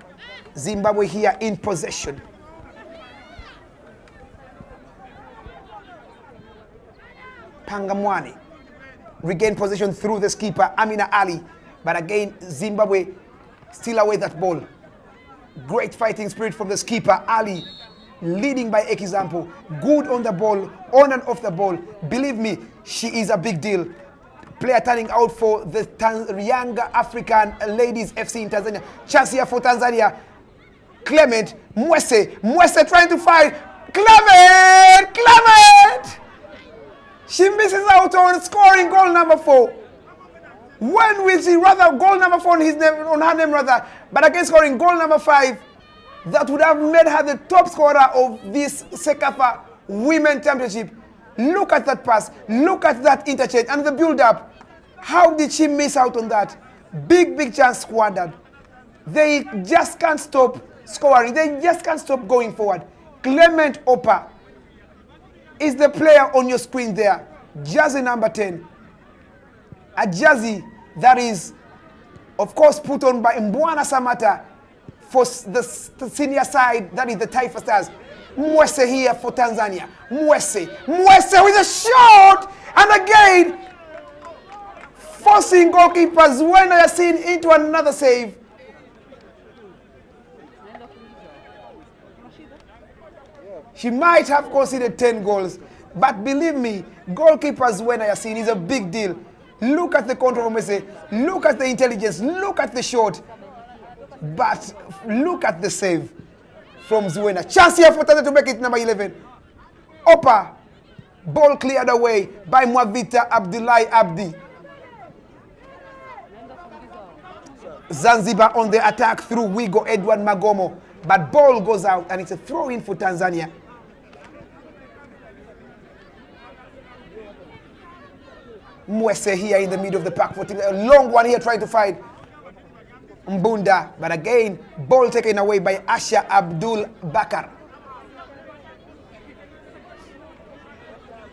Zimbabwe here in possession. Pangamwane regained possession through the skipper, Amina Ali. But again, Zimbabwe still away that ball. Great fighting spirit from the skipper, Ali, leading by example. Good on the ball, on and off the ball. Believe me, she is a big deal. Player turning out for the young African ladies FC in Tanzania. Chance here for Tanzania. Clement, Mwese trying to fight. Clement! She misses out on scoring goal number 4. When will she rather goal number 4 on her name rather, but again scoring goal number 5, that would have made her the top scorer of this Cecafa Women Championship. Look at that pass. Look at that interchange and the build-up. How did she miss out on that? Big chance squandered. They just can't stop scoring. They just can't stop going forward. Clement Opa is the player on your screen there. Jersey number 10. A jersey that is, of course, put on by Mbwana Samata for the senior side, that is the Taifa Stars. Mwese here for Tanzania. Mwese with a shot! And again, forcing goalkeeper Zuena Yasin into another save. She might have conceded 10 goals, but believe me, goalkeeper Zuena Yasin is a big deal. Look at the control from Mwese, look at the intelligence, look at the shot, but look at the save from Zuena. Chance here for Tanzania to make it number 11. Opa, ball cleared away by Mwavita Abdullahi Abdi. Zanzibar on the attack through Wigo Edward Magomo, but ball goes out and it's a throw-in for Tanzania. Mwese here in the middle of the park for a long one here trying to find Mbunda, but again ball taken away by Asha Abdul Bakar.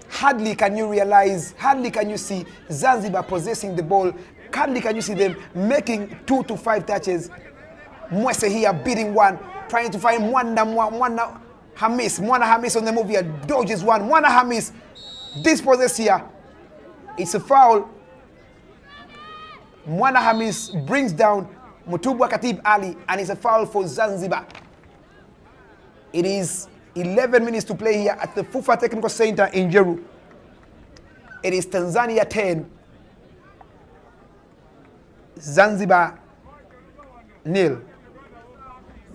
Hardly can you realize, hardly can you see Zanzibar possessing the ball, hardly can you see them making 2 to 5 touches. Mwese here beating one, trying to find Mwana Hamis. Mwana Hamis on the move here, dodges one. Mwana Hamis, this possess here. It's a foul. Mwana Hamis brings down Mutubwa Katib Ali, and it's a foul for Zanzibar. It is 11 minutes to play here at the FUFA Technical Center in Jeru. It is Tanzania 10, Zanzibar 0.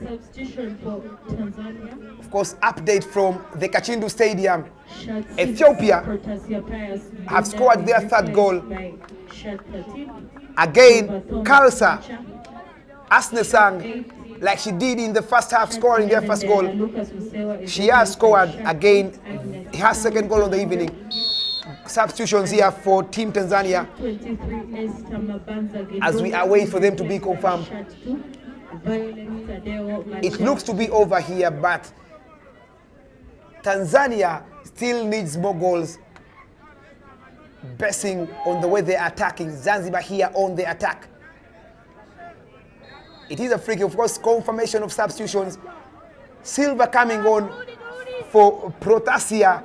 Substitution for Tanzania. Of course, update from the Kachindu Stadium. Ethiopia have scored their third goal. Again, Kalsa Asnesang, like she did in the first half, scoring their first goal. She has scored again her second goal of the evening. Substitutions here for Team Tanzania as we are waiting for them to be confirmed. It looks to be over here, but Tanzania still needs more goals, basing on the way they are attacking. Zanzibar here on the attack. It is a free kick, of course, confirmation of substitutions. Silva coming on for Protasia.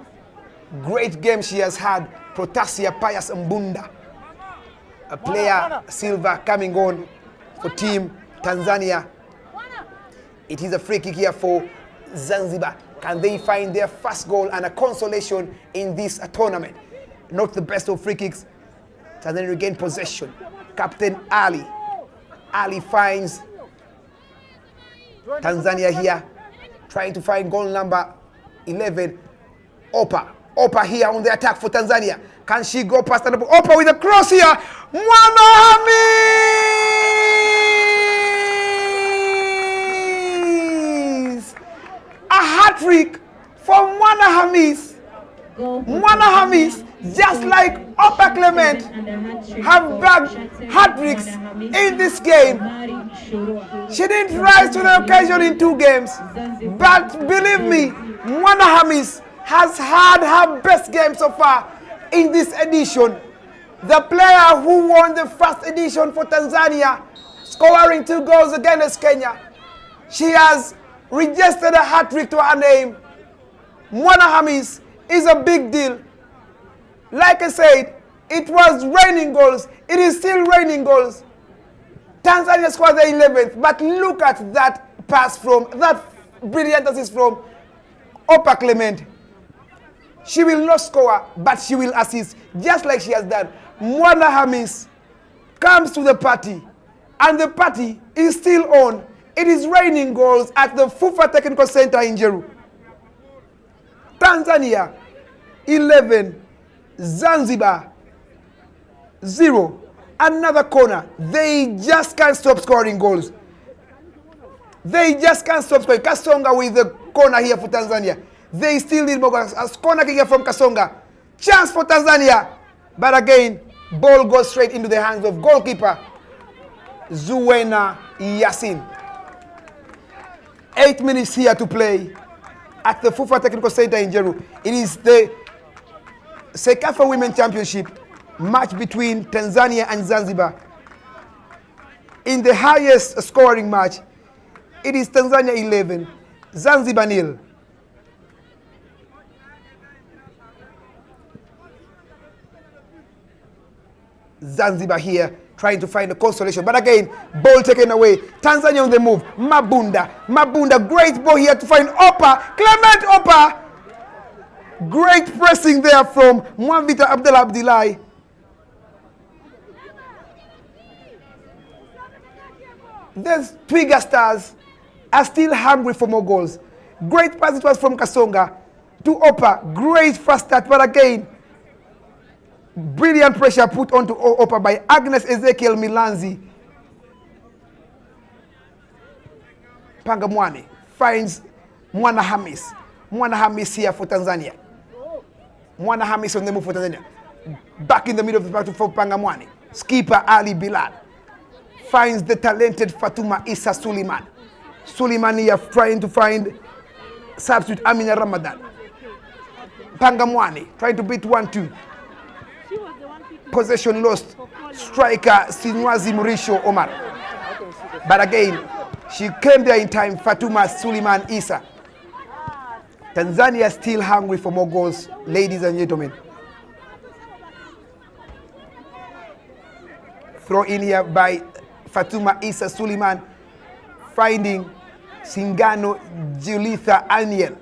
Great game she has had. Protasia Pius Mbunda. A player, Silva, coming on for Team Tanzania. It is a free kick here for Zanzibar. Can they find their first goal and a consolation in this tournament? Not the best of free kicks. Tanzania regain possession. Captain Ali. Ali finds Tanzania here, trying to find goal number 11. Opa. Opa here on the attack for Tanzania. Can she go past the ball? Opa with a cross here. Mwana Hamis! A hat-trick for Mwana Hamis. Mwana Hamis, just like Opa Clement, have bagged hat-tricks in this game. She didn't rise to the occasion in 2 games, but believe me, Mwana Hamis has had her best game so far in this edition. The player who won the first edition for Tanzania, scoring 2 goals against Kenya, she has registered a hat-trick to her name. Mwana Hamis is a big deal. Like I said, it was raining goals. It is still raining goals. Tanzania scored the 11th, but look at that pass from, that brilliant assist from Opa Clement. She will not score, but she will assist, just like she has done. Mwana Hamis comes to the party, and the party is still on. It is raining goals at the FUFA Technical Center in Jeru. Tanzania 11, Zanzibar 0. Another corner. They just can't stop scoring goals. They just can't stop scoring. Kasonga with the corner here for Tanzania. They still need more goals. As corner kick here from Kasonga. Chance for Tanzania. But again, ball goes straight into the hands of goalkeeper Zuwena Yasin. 8 minutes here to play at the FUFA Technical Center in Jeru. It is the Cecafa Women Championship match between Tanzania and Zanzibar. In the highest scoring match, it is Tanzania 11, Zanzibar 0. Zanzibar here trying to find a consolation, but again, ball taken away. Tanzania on the move. Mabunda, great ball here to find Opa, Clement Opa. Great pressing there from Mwavita Abdullah Abdilai. The Twiga Stars are still hungry for more goals. Great pass it was from Kasonga to Opa. Great first start, but again, brilliant pressure put onto Opa by Agnes Ezekiel Milanzi. Pangamwani finds Mwana Hamis. Mwana Hamis here for Tanzania. Mwana Hamis on the move for Tanzania. Back in the middle of the battle for Pangamwani. Skipper Ali Bilal finds the talented Fatuma Issa Suleiman. Suleiman here trying to find substitute Amina Ramadan. Pangamwani trying to beat 1-2. Possession lost. Striker Sinwazi Murisho Omar. But again, she came there in time, Fatuma Suleiman Issa. Tanzania still hungry for more goals, ladies and gentlemen. Throw in here by Fatuma Issa Suleiman, finding Singano Julitha Aniel.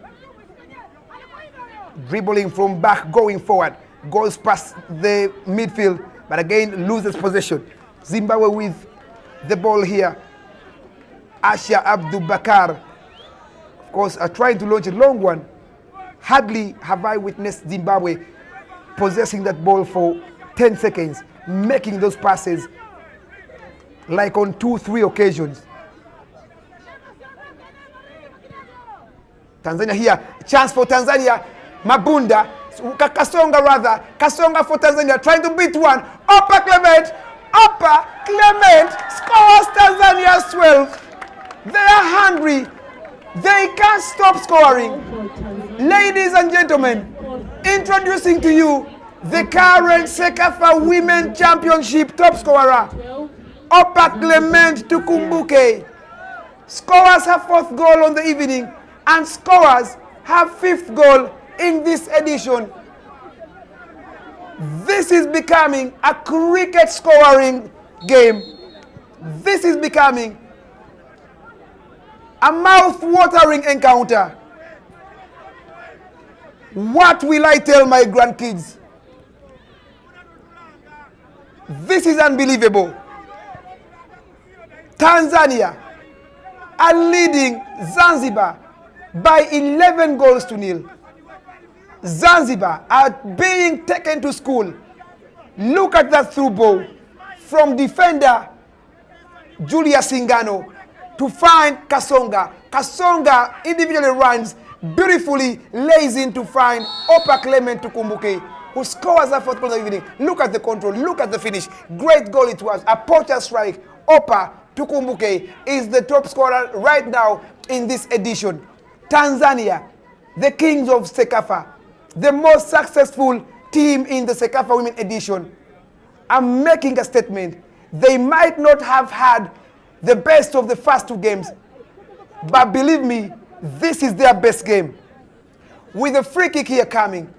Dribbling from back, going forward. Goes past the midfield, but again loses possession. Zimbabwe with the ball here. Asha Abdul Bakar, of course, are trying to launch a long one. Hardly have I witnessed Zimbabwe possessing that ball for 10 seconds, making those passes like on 2-3 occasions. Tanzania here, chance for Tanzania. Mabunda, Kasonga for Tanzania, trying to beat one. Opa Clement scores Tanzania's 12. They are hungry. They can't stop scoring. Ladies and gentlemen, introducing to you the current Cecafa Women Championship top scorer, Opa Clement Tukumbuke. Scores her 4th goal on the evening and scores her 5th goal in this edition. This is becoming a cricket scoring game. This is becoming a mouth-watering encounter. What will I tell my grandkids? This is unbelievable. Tanzania are leading Zanzibar by 11 goals to nil. Zanzibar are being taken to school. Look at that through ball from defender Julia Singano to find Kasonga. Kasonga individually runs beautifully, lays in to find Opa Clement Tukumbuke, who scores a 4th goal of the evening. Look at the control, look at the finish. Great goal it was, a poacher strike. Opa Tukumbuke is the top scorer right now in this edition. Tanzania, the kings of Cecafa, the most successful team in the Cecafa Women edition, are making a statement. They might not have had the best of the first 2 games, but believe me, this is their best game. With a free kick here coming.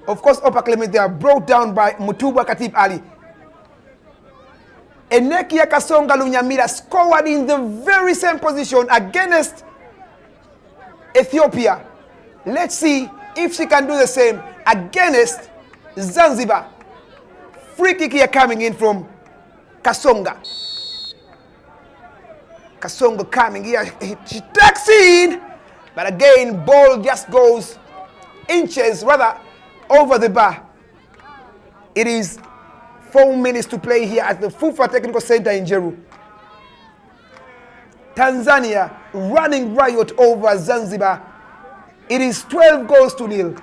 Of course, Opa Clement, they are brought down by Mutuba Katib Ali. Enekia Kasonga Lunyamira scored in the very same position against Ethiopia. Let's see if she can do the same against Zanzibar. Free kick here coming in from Kasonga. Kasonga coming here, she takes in, but again, ball just goes inches, rather, over the bar. It is 4 minutes to play here at the FUFA Technical Center in Jeru. Tanzania running riot over Zanzibar. It is 12 goals to nil.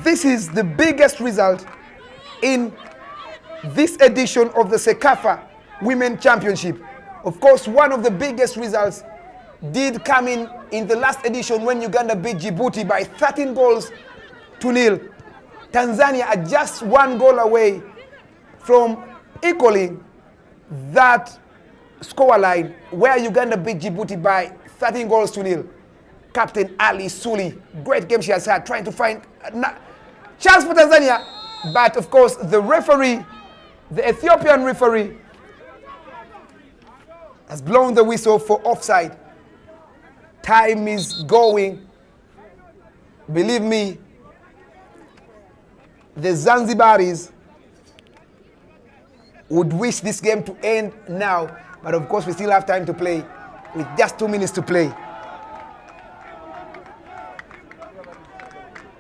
This is the biggest result in this edition of the Cecafa Women Championship. Of course, one of the biggest results did come in the last edition when Uganda beat Djibouti by 13 goals to nil. Tanzania are just 1 goal away from equaling that scoreline where Uganda beat Djibouti by 13 goals to nil. Captain Ali Suli, great game she has had, trying to find a chance for Tanzania. But of course, the referee, the Ethiopian referee, has blown the whistle for offside. Time is going. Believe me, the Zanzibaris would wish this game to end now. But of course, we still have time to play with just 2 minutes to play.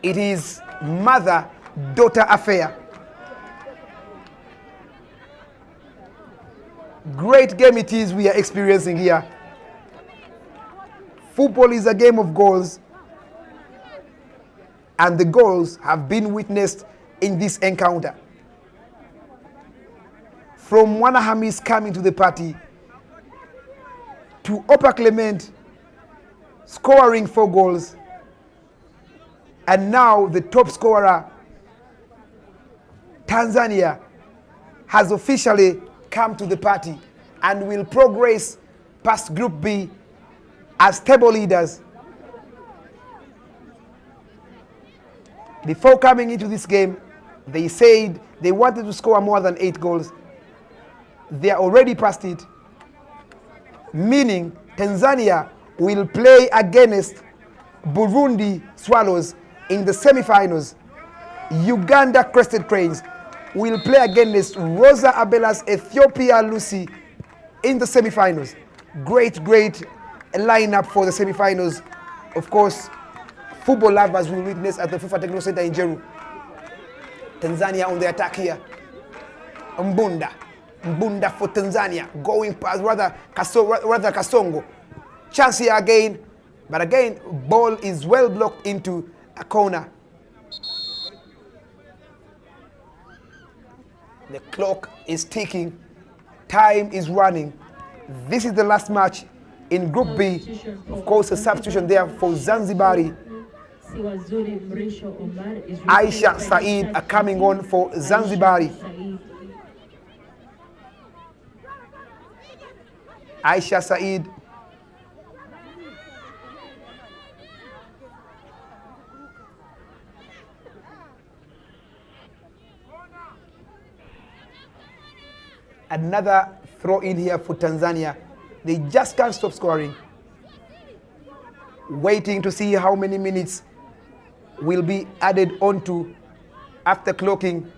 It is mother-daughter affair. Great game it is we are experiencing here. Football is a game of goals, and the goals have been witnessed in this encounter. From Mwana Hamis coming to the party, to Opa Clement scoring 4 goals, and now the top scorer, Tanzania, has officially come to the party and will progress past Group B as table leaders. Before coming into this game, they said they wanted to score more than 8 goals. They are already past it, meaning Tanzania will play against Burundi Swallows in the semi-finals. Uganda Crested Cranes will play against Rosa Abela's Ethiopia Lucy in the semi-finals. Great lineup for the semi-finals. Of course, football lovers will witness at the FIFA Technical Center in Jeru. Tanzania on the attack here. Mbunda for Tanzania, going past rather Kasongo. Chance here again, but again, ball is well blocked into a corner. The clock is ticking. Time is running. This is the last match in Group B. Of course, a substitution there for Zanzibari. Aisha Said are coming on for Zanzibari. Aisha Said. Another throw in here for Tanzania. They just can't stop scoring. Waiting to see how many minutes will be added onto after clocking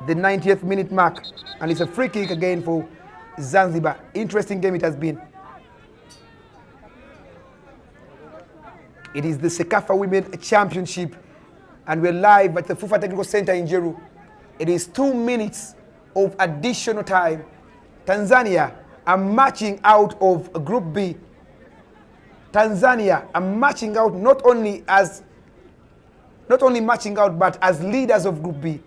the 90th minute mark. And it's a free kick again for Zanzibar. Interesting game it has been. It is the Cecafa Women Championship, and we're live at the FIFA Technical Center in Jeru. It is 2 minutes of additional time. Tanzania are marching out of Group B. Tanzania are marching out not only marching out, but as leaders of Group B.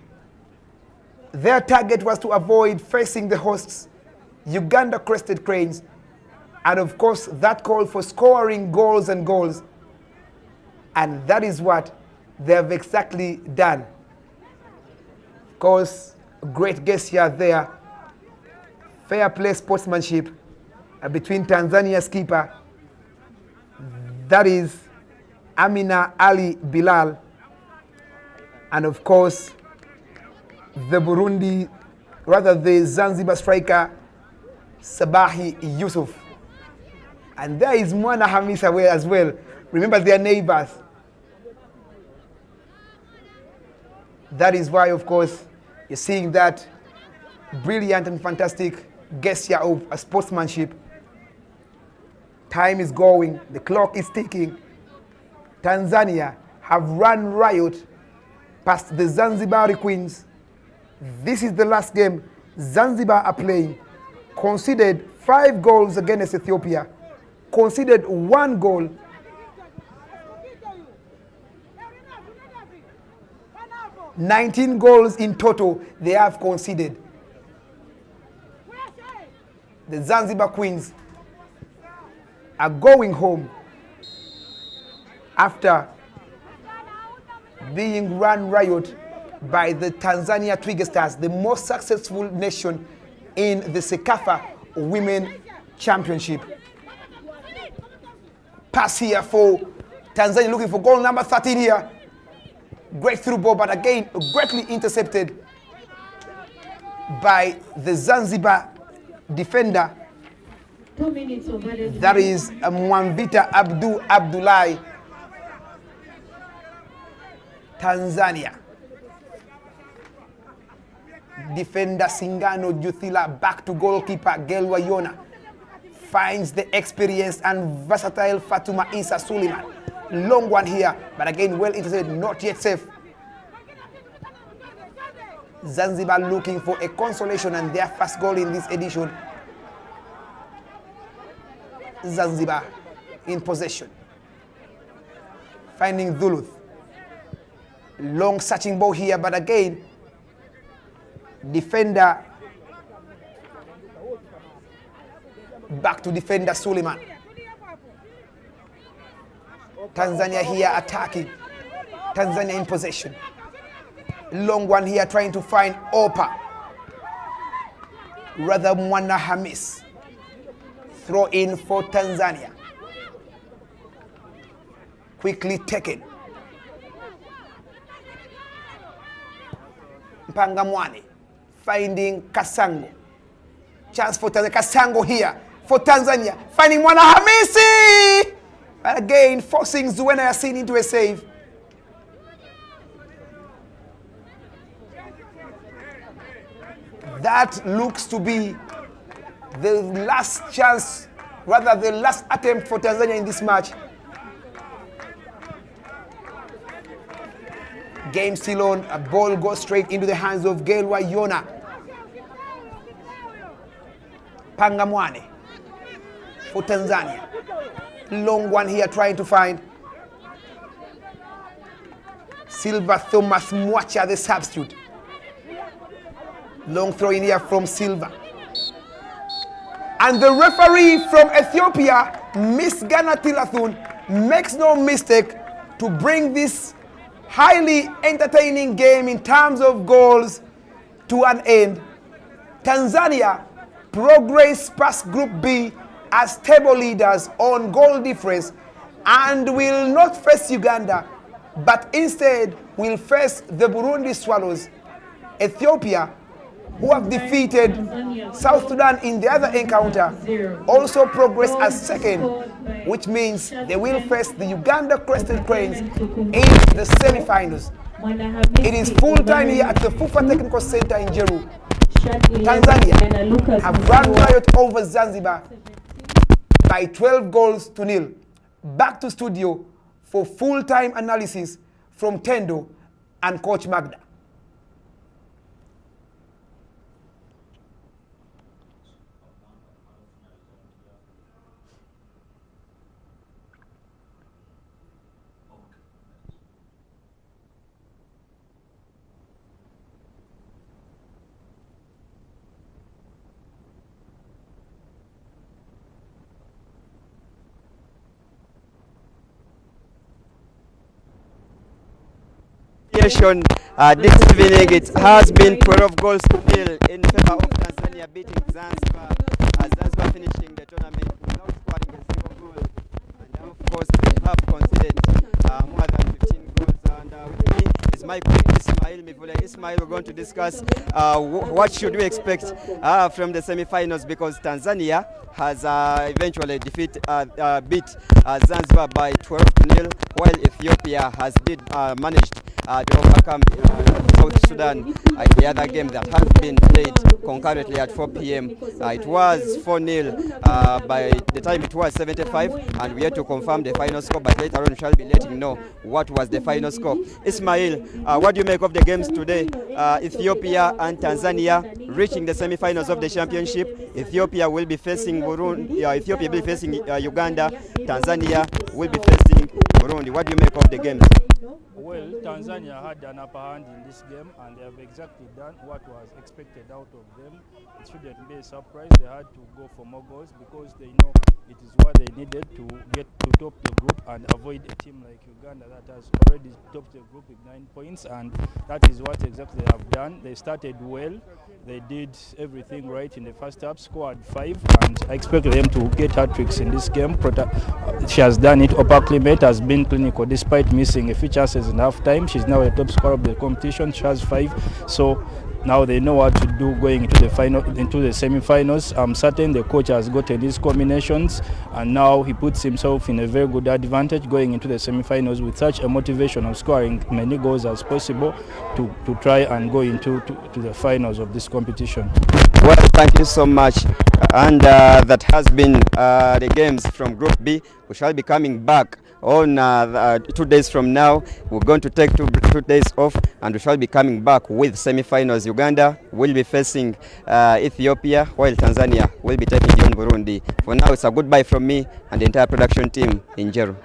Their target was to avoid facing the hosts, Uganda Crested Cranes, and of course that called for scoring goals and goals. And that is what they have exactly done. Of course, great gesture there. Fair play sportsmanship between Tanzania's keeper, that is Amina Ali Bilal, and of course the Zanzibar striker Sabahi Yusuf. And there is Mwana Hamis away as well. Remember, they are neighbors. That is why, of course, you're seeing that brilliant and fantastic gesture of sportsmanship. Time is going. The clock is ticking. Tanzania have run riot past the Zanzibari Queens. This is the last game Zanzibar are playing. Conceded 5 goals against Ethiopia. Conceded 1 goal. 19 goals in total they have conceded. The Zanzibar Queens are going home after being run riot by the Tanzania Twiga Stars, the most successful nation in the Cecafa Women Championship. Pass here for Tanzania, looking for goal number 13 here. Great through ball, but again, greatly intercepted by the Zanzibar defender. 2 minutes of added That is Mwamvita Abdullahi, Tanzania. Defender Singano Juthila back to goalkeeper Gelwa Yona. Finds the experienced and versatile Fatuma Isa Suleiman. Long one here, but again well intercepted, not yet safe. Zanzibar looking for a consolation and their first goal in this edition. Zanzibar in possession. Finding Duluth. Long searching ball here, but again, defender back to defender Suleiman. Tanzania here attacking. Tanzania in possession. Long one here trying to find Opa. Rather Mwana Hamis. Throw in for Tanzania. Quickly taken. Mpangamwane finding Kasango. Chance for Tanzania. Kasango here for Tanzania. Finding Mwana Hamisi. And again, forcing Zuena Yasin into a save. That looks to be the last chance, rather the last attempt for Tanzania in this match. Game still on. A ball goes straight into the hands of Gelwa Yona. Pangamwane for Tanzania. Long one here trying to find Silva Thomas Mwacha, the substitute. Long throw in here from Silva. And the referee from Ethiopia, Miss Ghana Tilathun, makes no mistake to bring this highly entertaining game in terms of goals to an end. Tanzania progress past Group B as table leaders on goal difference and will not face Uganda, but instead will face the Burundi Swallows. Ethiopia, who have defeated South Sudan in the other encounter, also progress as second, which means they will face the Uganda Crested Cranes in the semi-finals. It is full time here at the FUFA Technical Center in Jeru. Tanzania have run riot over Zanzibar by 12 goals to nil. Back to studio for full-time analysis from Tendo and Coach Magda. This evening it has been 12 goals to nil in favor of Tanzania beating Zanzibar, as Zanzibar finishing the tournament without scoring a single goal. And now, of course, they have conceded more than 15 goals. And with me is my colleague Ismail Mivule. Ismail, we're going to discuss what should we expect from the semi-finals, because Tanzania has eventually beat Zanzibar by 12-0, while Ethiopia has managed to overcome South Sudan in the other game that has been played concurrently at 4 p.m. It was 4-0 by the time it was 75, and we had to confirm the final score, but later on we shall be letting you know what was the final score. Ismail, what do you make of the games today? Ethiopia and Tanzania reaching the semi-finals of the championship. Ethiopia will be facing Burundi, Ethiopia will be facing Uganda, Tanzania will be facing Burundi. What do you make of the games? Well, Tanzania had an upper hand in this game, and they have exactly done what was expected out of them. It shouldn't be a surprise. They had to go for more goals because they know it is what they needed to get to top the group and avoid a team like Uganda that has already topped the group with 9 points, and that is what exactly they have done. They started well. They did everything right in the first half, scored 5, and I expect them to get hat-tricks in this game. She has done it. Opa Clement has been clinical despite missing a few chances in half-time. She's now the top scorer of the competition. She has 5. So now they know what to do going into the semi-finals. I'm certain the coach has gotten these combinations, and now he puts himself in a very good advantage going into the semi-finals with such a motivation of scoring many goals as possible to try and go into to the finals of this competition. Well, thank you so much. And that has been the games from Group B. We shall be coming back on 2 days from now. We're going to take two days off, and we shall be coming back with semi-finals. Uganda will be facing Ethiopia, while Tanzania will be taking on Burundi. For now, it's a goodbye from me and the entire production team in Jeru.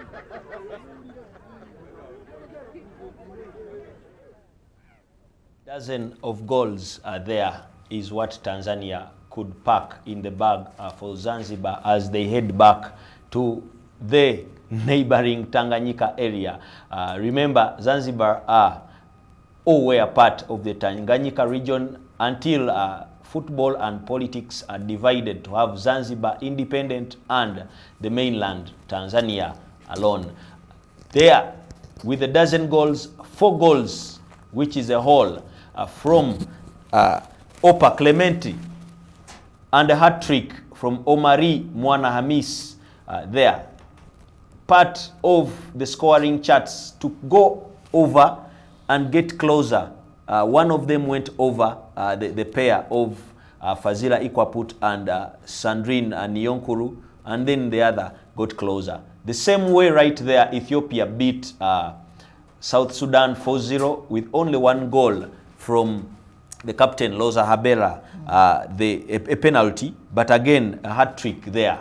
Dozen of goals there is what Tanzania could pack in the bag for Zanzibar as they head back to the neighboring Tanganyika area. Remember, Zanzibar were part of the Tanganyika region until football and politics are divided to have Zanzibar independent and the mainland Tanzania alone. There, with a dozen goals, 4 goals, which is a haul from Opa Clementi, and a hat-trick from Omari Mwana Hamis there. Part of the scoring charts to go over and get closer. One of them went over, the pair of Fazila Ikwaput and Sandrine Nyonkuru, and then the other got closer. The same way right there, Ethiopia beat South Sudan 4-0 with only 1 goal from the captain, Loza Habera, a penalty, but again, a hat-trick there.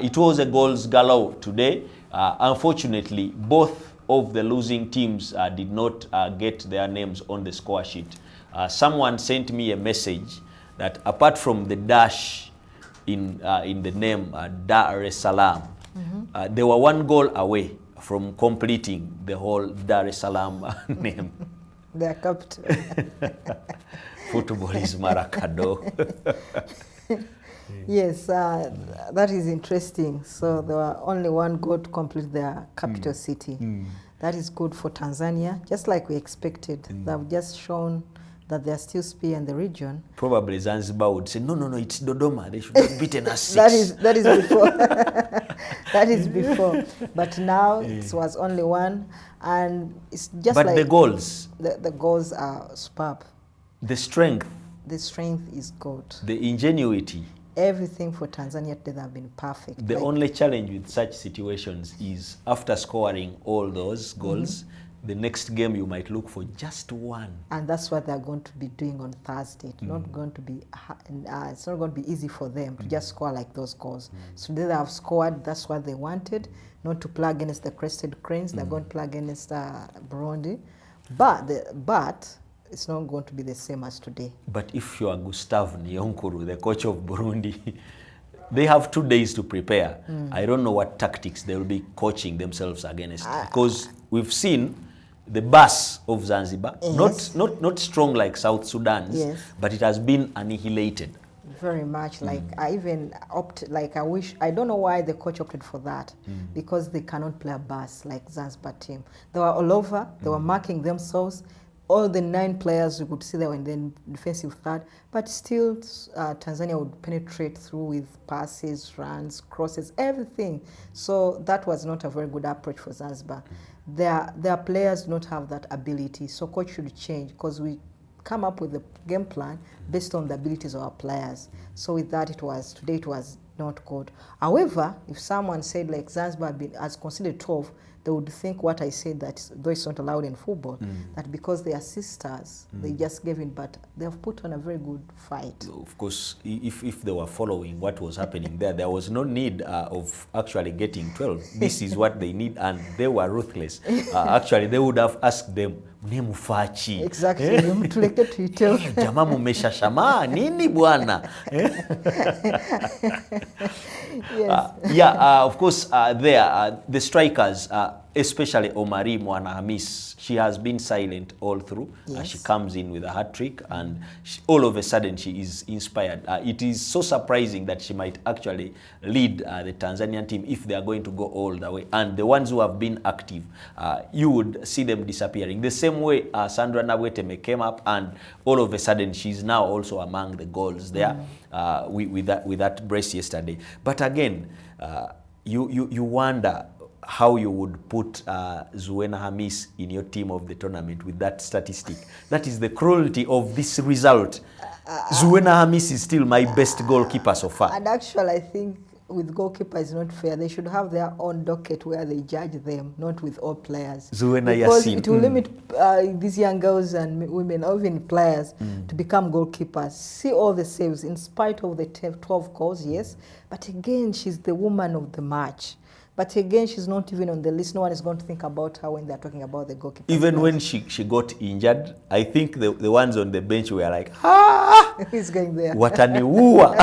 It was a goals galore today. Unfortunately, both of the losing teams did not get their names on the score sheet. Someone sent me a message that apart from the dash in the name Dar es Salaam, they were 1 goal away from completing the whole Dar es Salaam name. Their captain. Football is Maracado. Yes, that is interesting. So there were only 1 goal to complete their capital city. That is good for Tanzania, just like we expected. They've just shown that they are still spear in the region. Probably Zanzibar would say, no, it's Dodoma. They should have beaten us 6. that is before. That is before. But now it was only 1, and it's just but like the goals. The goals are superb. The strength. The strength is good. The ingenuity. Everything for Tanzania today have been perfect. The only challenge with such situations is after scoring all those goals, the next game you might look for just 1. And that's what they're going to be doing on Thursday. It's not going to be it's not going to be easy for them to just score like those goals. So they have scored. That's what they wanted. Not to play against the Crested Cranes. They're going to play against Burundi, but it's not going to be the same as today. But if you are Gustave Nyonkuru, the coach of Burundi, they have 2 days to prepare. I don't know what tactics they will be coaching themselves against, because we've seen the bus of Zanzibar, not strong like South Sudan's, but it has been annihilated. Very much. Like I even opted, like I don't know why the coach opted for that, because they cannot play a bus like Zanzibar team. They were all over, they were marking themselves. All the 9 players, you could see they were in the defensive third, but still Tanzania would penetrate through with passes, runs, crosses, everything. So that was not a very good approach for Zanzibar. Their players do not have that ability, so coach should change, because we come up with a game plan based on the abilities of our players. So with that, today it was not good. However, if someone said like Zanzibar has conceded 12, they would think what I said, that though it's not allowed in football, that because they are sisters, they just gave in, but they have put on a very good fight. Of course, if they were following what was happening there was no need of actually getting 12. This is what they need, and they were ruthless. Actually, they would have asked them, Mufachi. Exactly. Mtuleke tuiteo. Jamaa mumeshashama nini bwana? Yes. Of course, the strikers, especially Omari Mwanahamis, she has been silent all through. Yes. She comes in with a hat-trick, and all of a sudden she is inspired. It is so surprising that she might actually lead the Tanzanian team if they are going to go all the way. And the ones who have been active, you would see them disappearing. The same way Sandra Nabweteme came up, and all of a sudden she's now also among the goals there with that brace yesterday. But again, you wonder how you would put Zuena Hamis in your team of the tournament with that statistic. That is the cruelty of this result. Zuena Hamis is still my best goalkeeper so far. And actually, I think with goalkeepers it's not fair. They should have their own docket where they judge them, not with all players. Zuena because Yassin. it will limit these young girls and women, or even players, to become goalkeepers. See all the saves in spite of the 12 goals, yes. But again, she's the woman of the match. But again, she's not even on the list. No one is going to think about her when they're talking about the goalkeeper. Even when she got injured, I think the ones on the bench were like, ah! Who's going there? Wataniua.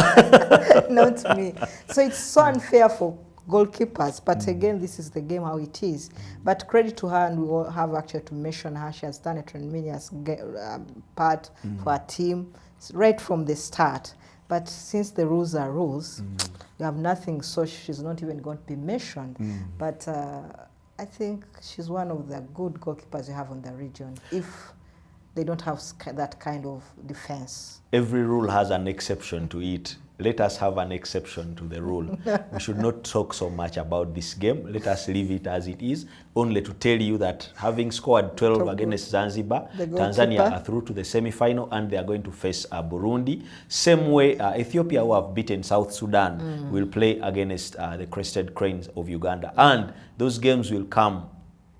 Not me. So it's so unfair for goalkeepers. But again, this is the game how it is. But credit to her, and we will have actually to mention her. She has done a tremendous part for her team right from the start. But since the rules are rules, you have nothing, so she's not even going to be mentioned. But I think she's one of the good goalkeepers you have in the region, if they don't have that kind of defense. Every rule has an exception to it. Let us have an exception to the rule. We should not talk so much about this game. Let us leave it as it is, only to tell you that having scored 12 against Zanzibar, Tanzania are through to the semi-final, and they are going to face Burundi. Same way, Ethiopia, who have beaten South Sudan, will play against the Crested Cranes of Uganda. And those games will come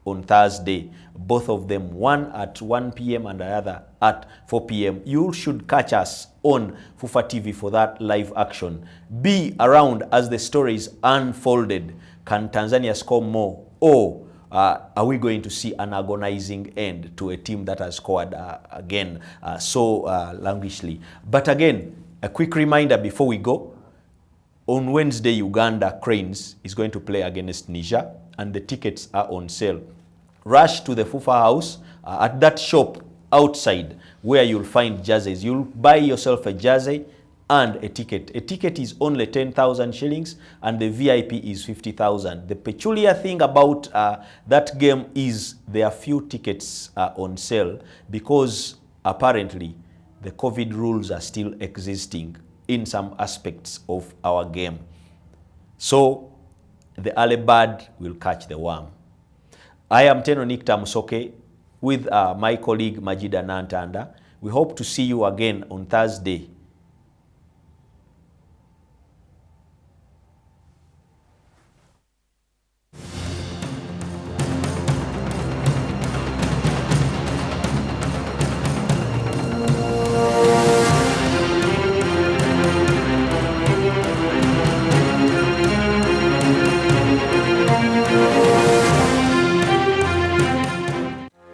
on Thursday, both of them, one at 1 p.m. and the other at 4 p.m. You should catch us on FUFA TV for that live action. Be around as the stories unfolded. Can Tanzania score more, or are we going to see an agonizing end to a team that has scored again so languishly? But again, a quick reminder before we go. On Wednesday, Uganda Cranes is going to play against Niger, and the tickets are on sale. Rush to the FUFA house at that shop outside where you'll find jerseys. You'll buy yourself a jersey and a ticket. A ticket is only 10,000 shillings and the VIP is 50,000. The peculiar thing about that game is there are few tickets on sale because apparently the COVID rules are still existing in some aspects of our game. So the early bird will catch the worm. I am Teno Nikta Musoke with my colleague Majida Nantanda. We hope to see you again on Thursday